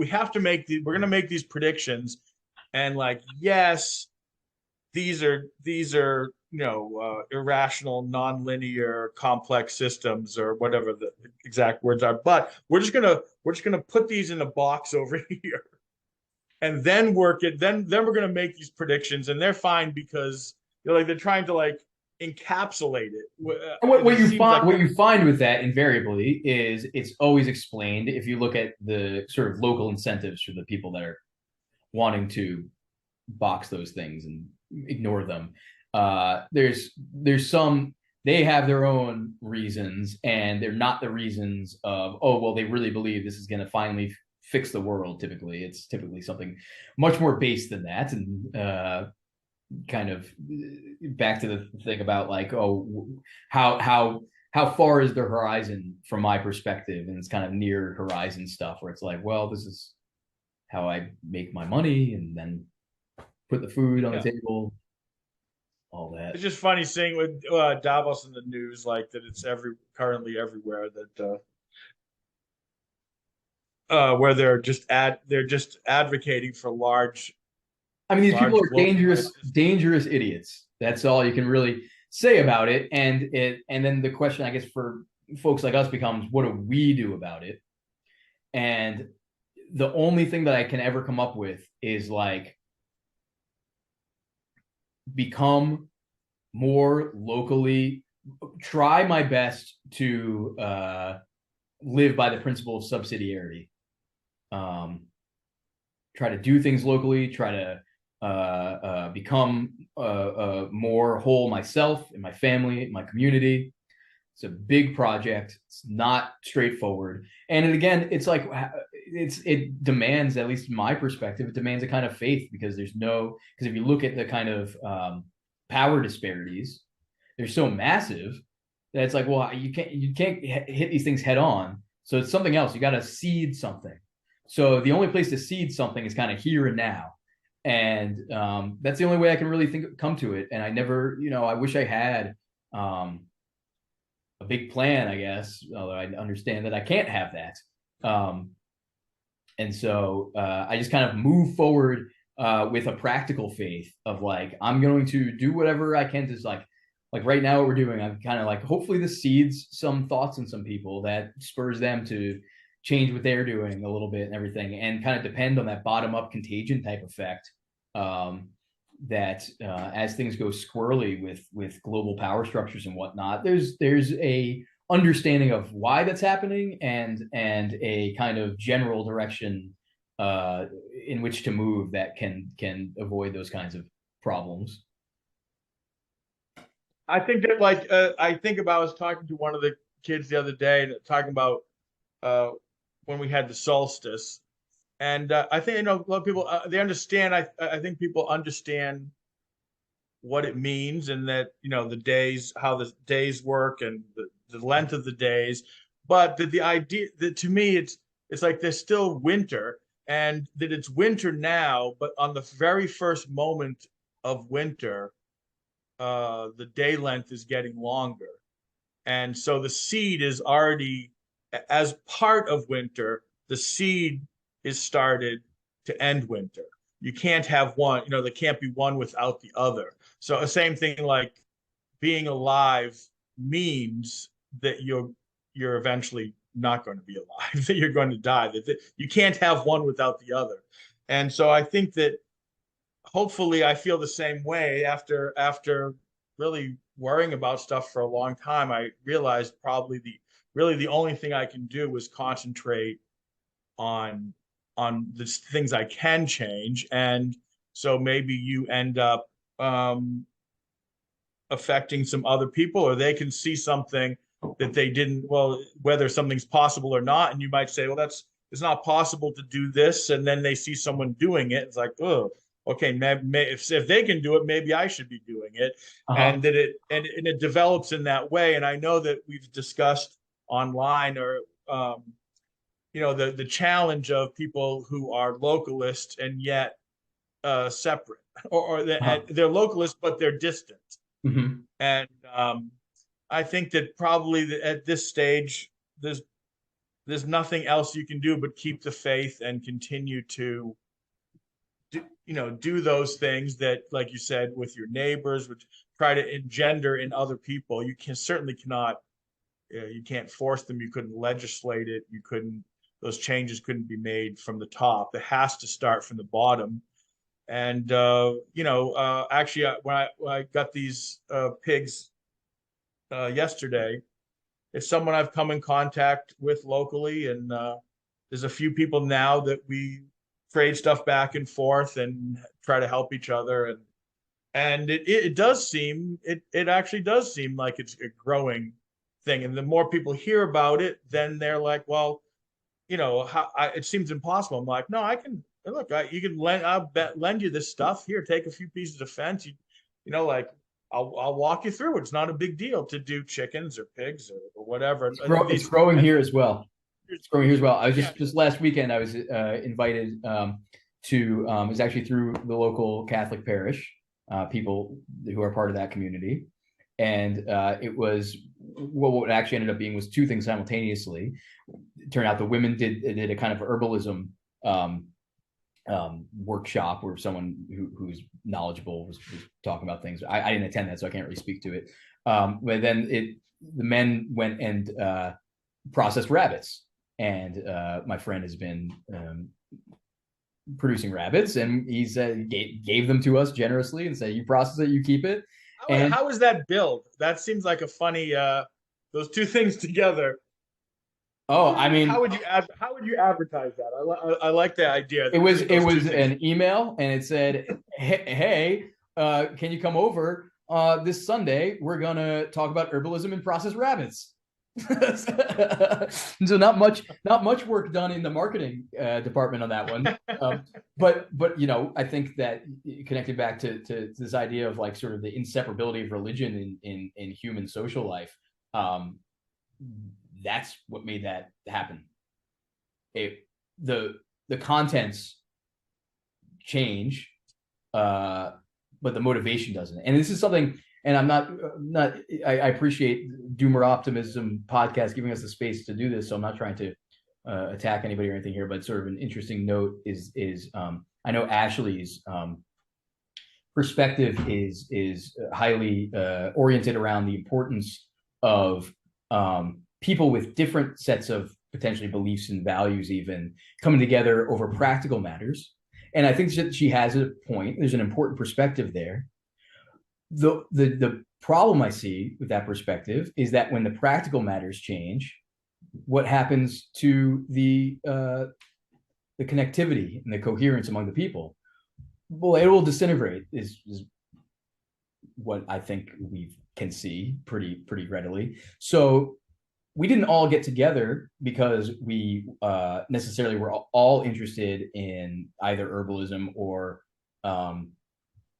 A: have to we're going to make these predictions, and like, yes, these are irrational, nonlinear, complex systems, or whatever the exact words are, but we're just gonna put these in a box over here, and then work it. Then we're gonna make these predictions, and they're fine because they're trying to like encapsulate it.
B: What
A: It
B: you
A: seems
B: find
A: like
B: what you find with that invariably is it's always explained if you look at the sort of local incentives for the people that are wanting to box those things and ignore them. There's some, they have their own reasons, and they're not the reasons of, oh well, they really believe this is going to finally fix the world. Typically, it's typically something much more based than that, and kind of back to the thing about like, oh, how far is the horizon from my perspective, and it's kind of near horizon stuff where it's like, well, this is how I make my money, and then put the food on the
A: Yeah.
B: table, all
A: It's
B: that.
A: just funny seeing with Davos in the news, like that it's currently everywhere that where they're just advocating for
B: I mean, these people
A: large
B: are
A: globalized
B: dangerous idiots. That's all you can really say about it. And then the question, I guess, for folks like us becomes, what do we do about it? And the only thing that I can ever come up with is like, become more locally, try my best to live by the principle of subsidiarity. Um, Try to do things locally, try to become more whole myself and my family, my community. It's a big project. It's not straightforward. And again, it's like, it demands, at least in my perspective, it demands a kind of faith, because because if you look at the kind of power disparities, they're so massive that it's like, well, you can't hit these things head on. So it's something else. You got to seed something. So the only place to seed something is kind of here and now. And that's the only way I can really come to it. And I never, I wish I had a big plan, I guess, although I understand that I can't have that. Um, and so I just kind of move forward with a practical faith of like, I'm going to do whatever I can to like right now what we're doing. I'm kind of like, hopefully this seeds some thoughts in some people that spurs them to change what they're doing a little bit and everything, and kind of depend on that bottom up contagion type effect. That as things go squirrely with global power structures and whatnot, there's a understanding of why that's happening, and a kind of general direction in which to move that can avoid those kinds of problems.
A: I think that I think about I was talking to one of the kids the other day and talking about uh, when we had the solstice, and I think a lot of people they understand. I think people understand what it means, and that the days, how the days work, and the length of the days, but the idea that to me it's like there's still winter, and that it's winter now, but on the very first moment of winter the day length is getting longer. And so the seed is already, as part of winter, the seed is started to end winter. You can't have one, there can't be one without the other. So the same thing, like being alive means that you're eventually not going to be alive, that you're going to die, that you can't have one without the other. And so I think that hopefully I feel the same way after really worrying about stuff for a long time. I realized probably the only thing I can do is concentrate on the things I can change. And so maybe you end up affecting some other people, or they can see something that they didn't, well, whether something's possible or not, and you might say, well, it's not possible to do this, and then they see someone doing it, it's like, oh, okay, if they can do it, maybe I should be doing it.
B: Uh-huh.
A: And that it develops in that way. And I know that we've discussed online, or the challenge of people who are localists and yet separate, or
B: Uh-huh.
A: they're localists but they're distant.
B: Mm-hmm.
A: And I think that probably at this stage, there's nothing else you can do but keep the faith and continue to do those things that, like you said, with your neighbors, which try to engender in other people. You can certainly cannot, you can't force them. You couldn't legislate it. You couldn't. Those changes couldn't be made from the top. It has to start from the bottom. And actually, when I got these pigs yesterday, it's someone I've come in contact with locally, and there's a few people now that we trade stuff back and forth and try to help each other. And And it does seem it actually does seem like it's a growing thing. And the more people hear about it, then they're like, well, it seems impossible. I'm like, no, I can look. You can lend you this stuff here. Take a few pieces of fence. Like I'll walk you through. It's not a big deal to do chickens or pigs or whatever.
B: It's growing here as well. It's growing here as well. I was
A: Yeah.
B: just last weekend. I was invited to. It was actually through the local Catholic parish, people who are part of that community, and it was what actually ended up being was two things simultaneously. It turned out the women did a kind of herbalism um, workshop where someone who's knowledgeable was talking about things. I didn't attend that, so I can't really speak to it. But then the men went and processed rabbits, and my friend has been producing rabbits, and he said gave them to us generously and said, "You process it, you keep it." And
A: How is that build? That seems like a funny those two things together.
B: oh, I mean,
A: How would you advertise that? I like the idea.
B: it was an email, and it said, "Hey, can you come over this Sunday? We're gonna talk about herbalism and processed rabbits." So not much work done in the marketing department on that one. But I think that connected back to this idea of like sort of the inseparability of religion in human social life. That's what made that happen. The contents change, but the motivation doesn't. And this is something, and I'm not I appreciate Doomer Optimism podcast giving us the space to do this, so I'm not trying to attack anybody or anything here, but sort of an interesting note is I know Ashley's perspective is highly oriented around the importance of people with different sets of potentially beliefs and values even coming together over practical matters. And I think that she has a point. There's an important perspective there. The problem I see with that perspective is that when the practical matters change, what happens to the connectivity and the coherence among the people? Well, it will disintegrate is what I think we can see pretty readily. So we didn't all get together because we necessarily were all interested in either herbalism or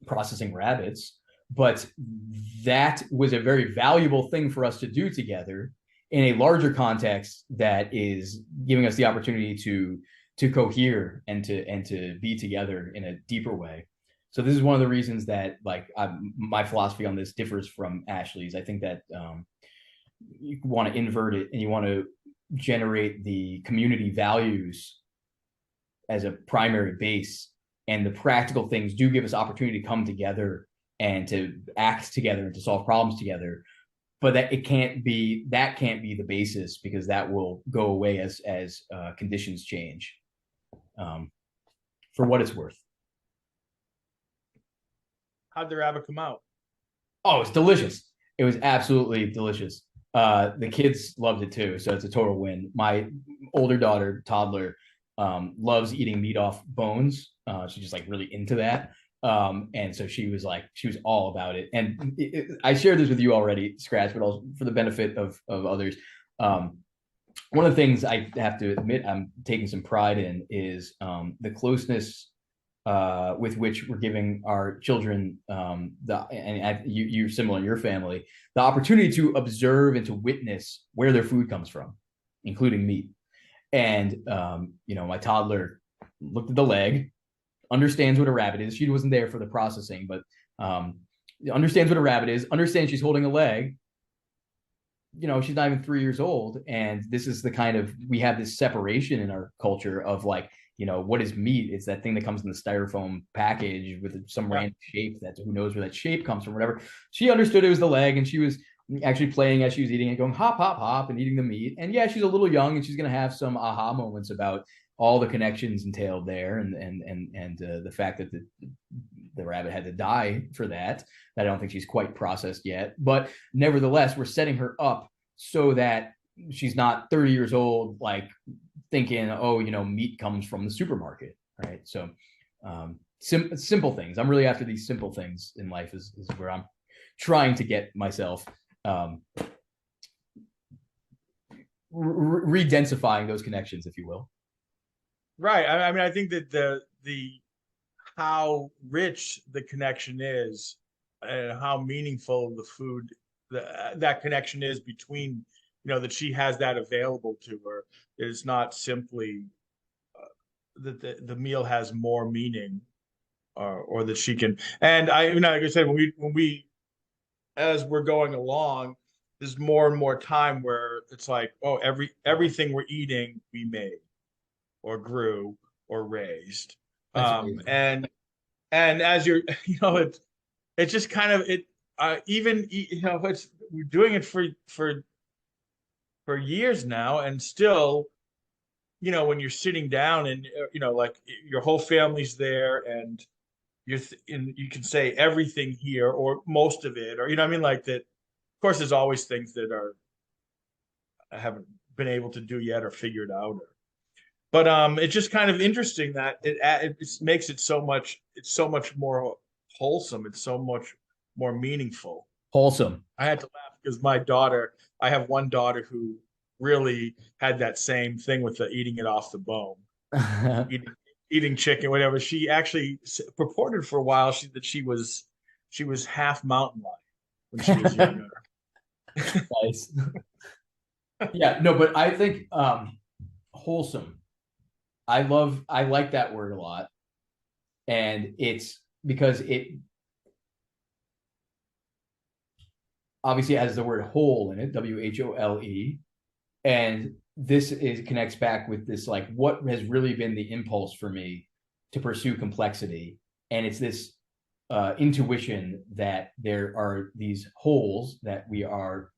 B: processing rabbits, but that was a very valuable thing for us to do together in a larger context that is giving us the opportunity to cohere and to be together in a deeper way. So this is one of the reasons that my philosophy on this differs from Ashley's. I think that you want to invert it and you want to generate the community values as a primary base, and the practical things do give us opportunity to come together and to act together and to solve problems together. But that can't be the basis, because that will go away as conditions change. For what it's worth.
A: How'd the rabbit come out?
B: Oh, it's delicious. It was absolutely delicious. The kids loved it too, so it's a total win. My older daughter, toddler, loves eating meat off bones. She's just like really into that. And so she was all about it. And I shared this with you already, Scratch, but also for the benefit of others. One of the things I have to admit I'm taking some pride in is the closeness with which we're giving our children you're similar in your family, the opportunity to observe and to witness where their food comes from, including meat. And my toddler looked at the leg, understands what a rabbit is. She wasn't there for the processing, but understands what a rabbit is, understands she's holding a leg. She's not even 3 years old. And this is the kind of, we have this separation in our culture of what is meat? It's that thing that comes in the styrofoam package with some random shape that who knows where that shape comes from, whatever. She understood it was the leg, and she was actually playing as she was eating it, going hop, hop, hop, and eating the meat. And yeah, she's a little young, and she's going to have some aha moments about all the connections entailed there, and the fact that the rabbit had to die for that. I don't think she's quite processed yet. But nevertheless, we're setting her up so that she's not 30 years old, thinking, meat comes from the supermarket, right? So simple things. I'm really after these simple things in life is where I'm trying to get myself re-densifying those connections, if you will.
A: Right. I mean, I think that the how rich the connection is and how meaningful the food that connection is between, that she has that available to her. It's not simply that the meal has more meaning, or that she can. And like I said, when we as we're going along, there's more and more time where it's like, oh, everything we're eating we made or grew or raised.
B: That's amazing.
A: And as you're, it's just kind of it. Even it's we're doing it for years now, and still, when you're sitting down and like your whole family's there, and and you can say everything here or most of it, or I mean, like that. Of course, there's always things that I haven't been able to do yet or figured out. But it's just kind of interesting that it makes it so much. It's so much more wholesome. It's so much more meaningful.
B: Wholesome.
A: I had to laugh because my daughter. I have one daughter who really had that same thing with the eating it off the bone, eating, eating chicken, whatever. She actually purported for a while that she was half mountain lion when she was younger.
B: Nice. Yeah, no, but I think wholesome. I like that word a lot. And it's because it obviously has the word whole in it, WHOLE. And this connects back with this, like, what has really been the impulse for me to pursue complexity. And it's this intuition that there are these wholes that we are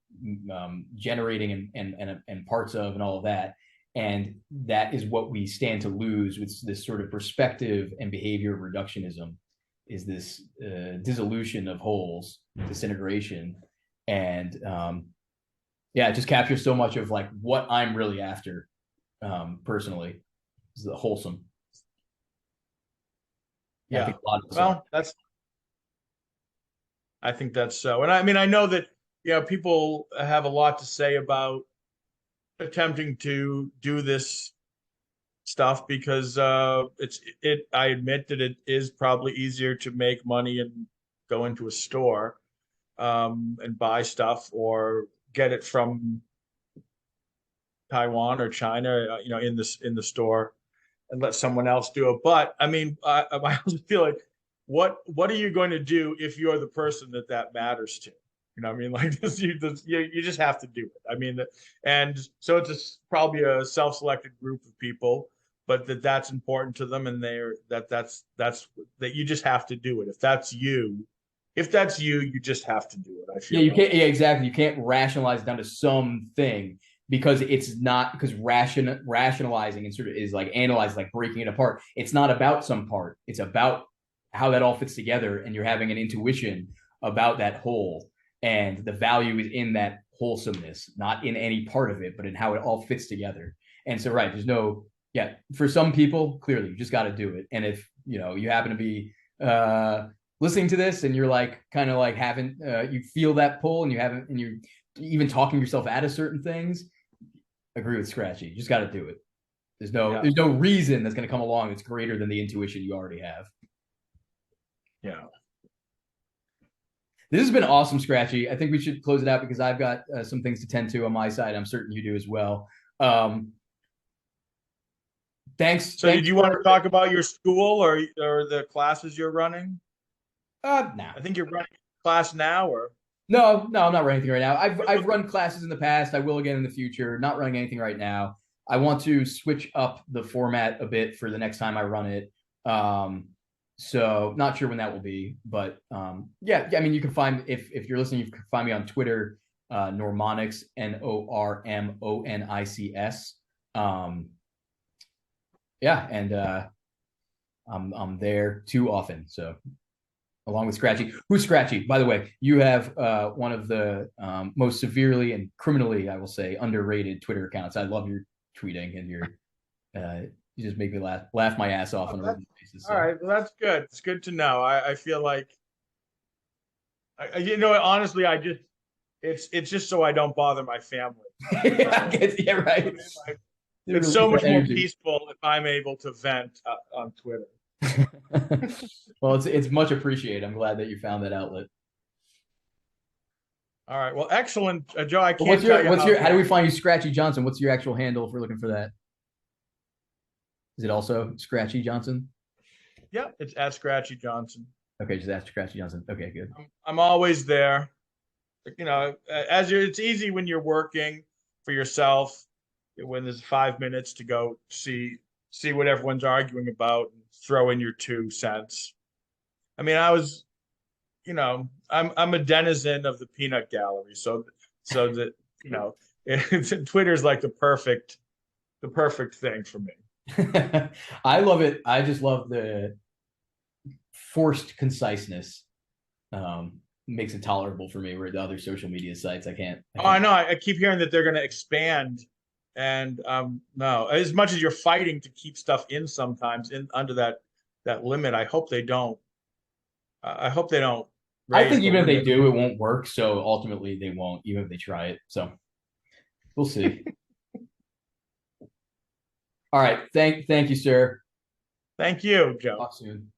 B: generating and parts of and all of that. And that is what we stand to lose with this sort of perspective and behavior reductionism, is this dissolution of wholes, disintegration. And yeah, it just captures so much of like what I'm really after personally, is the wholesome.
A: Yeah.
B: I think a lot of
A: Well, I think that's so. And I mean, I know that, people have a lot to say about attempting to do this stuff because I admit that it is probably easier to make money and go into a store and buy stuff or get it from Taiwan or China, in the store, and let someone else do it. But I mean, I also feel like, what are you going to do if you're the person that matters to? You know what I mean? Like this, you just have to do it. I mean, and so probably a self-selected group of people, but that's important to them, and that's that you just have to do it. If that's you, you just have to do it. I
B: Yeah,
A: feel
B: you
A: like.
B: can't. Yeah, exactly. You can't rationalize it down to something because it's not, because rationalizing and sort of is like analyzing, like breaking it apart. It's not about some part. It's about how that all fits together, and you're having an intuition about that whole, and the value is in that wholesomeness, not in any part of it, but in how it all fits together. And so, right, there's no, yeah, for some people, clearly, you just got to do it. And if you happen to be listening to this and you're like kind of like having you feel that pull and you haven't, and you're even talking yourself out of certain things, agree with Scratchy. You just got to do it. There's no reason that's going to come along that's greater than the intuition you already have.
A: Yeah.
B: This has been awesome, Scratchy. I think we should close it out because I've got some things to tend to on my side. I'm certain you do as well. Thanks.
A: So, did you want to talk about your school or the classes you're running?
B: Nah.
A: I think you're running a class now, or
B: No, I'm not running anything right now. I've run classes in the past. I will again in the future. Not running anything right now. I want to switch up the format a bit for the next time I run it. So not sure when that will be, but yeah. I mean, you can find, if you're listening, you can find me on Twitter, Normonics, NORMONICS. Yeah, and I'm there too often. So along with Scratchy. Who's Scratchy? By the way, you have one of the most severely and criminally, I will say, underrated Twitter accounts. I love your tweeting and your You just make me laugh my ass off
A: Oh,
B: on a
A: that's,
B: regular basis.
A: all
B: So
A: right. Well, that's good. It's good to know. I feel like, you know, honestly, it's just so I don't bother my family.
B: yeah, yeah,
A: I
B: right.
A: mean, like,
B: They
A: it's
B: release
A: so much
B: that
A: more
B: energy.
A: peaceful if I'm able to vent on Twitter.
B: Well, it's much appreciated. I'm glad that you found that outlet.
A: All right. Well, excellent, Joe. I
B: But
A: can't tell you
B: what's
A: how
B: your how do
A: good.
B: we find you, Scratchy Johnson? What's your actual handle if we're looking for that? Is it also Scratchy Johnson?
A: Yeah, it's at Scratchy Johnson.
B: Okay, just ask Scratchy Johnson. Okay, good.
A: I'm always there. You know, it's easy when you're working for yourself, when there's 5 minutes to go see what everyone's arguing about and throw in your 2 cents. I mean, I'm a denizen of the peanut gallery, so that you know, Twitter's like the perfect thing for me.
B: I love it. I just love the forced conciseness. Makes it tolerable for me. Where the other social media sites, I can't. I
A: Oh, I
B: can't.
A: know. I keep hearing that they're going to expand, and no, as much as you're fighting to keep stuff in sometimes in under that limit, I hope they don't
B: I
A: raise
B: think
A: the
B: even if they
A: limit.
B: do, it won't work. So ultimately, they won't, even if they try it. So we'll see. All right. Thank you, sir.
A: Thank you, Joe.
B: Talk soon.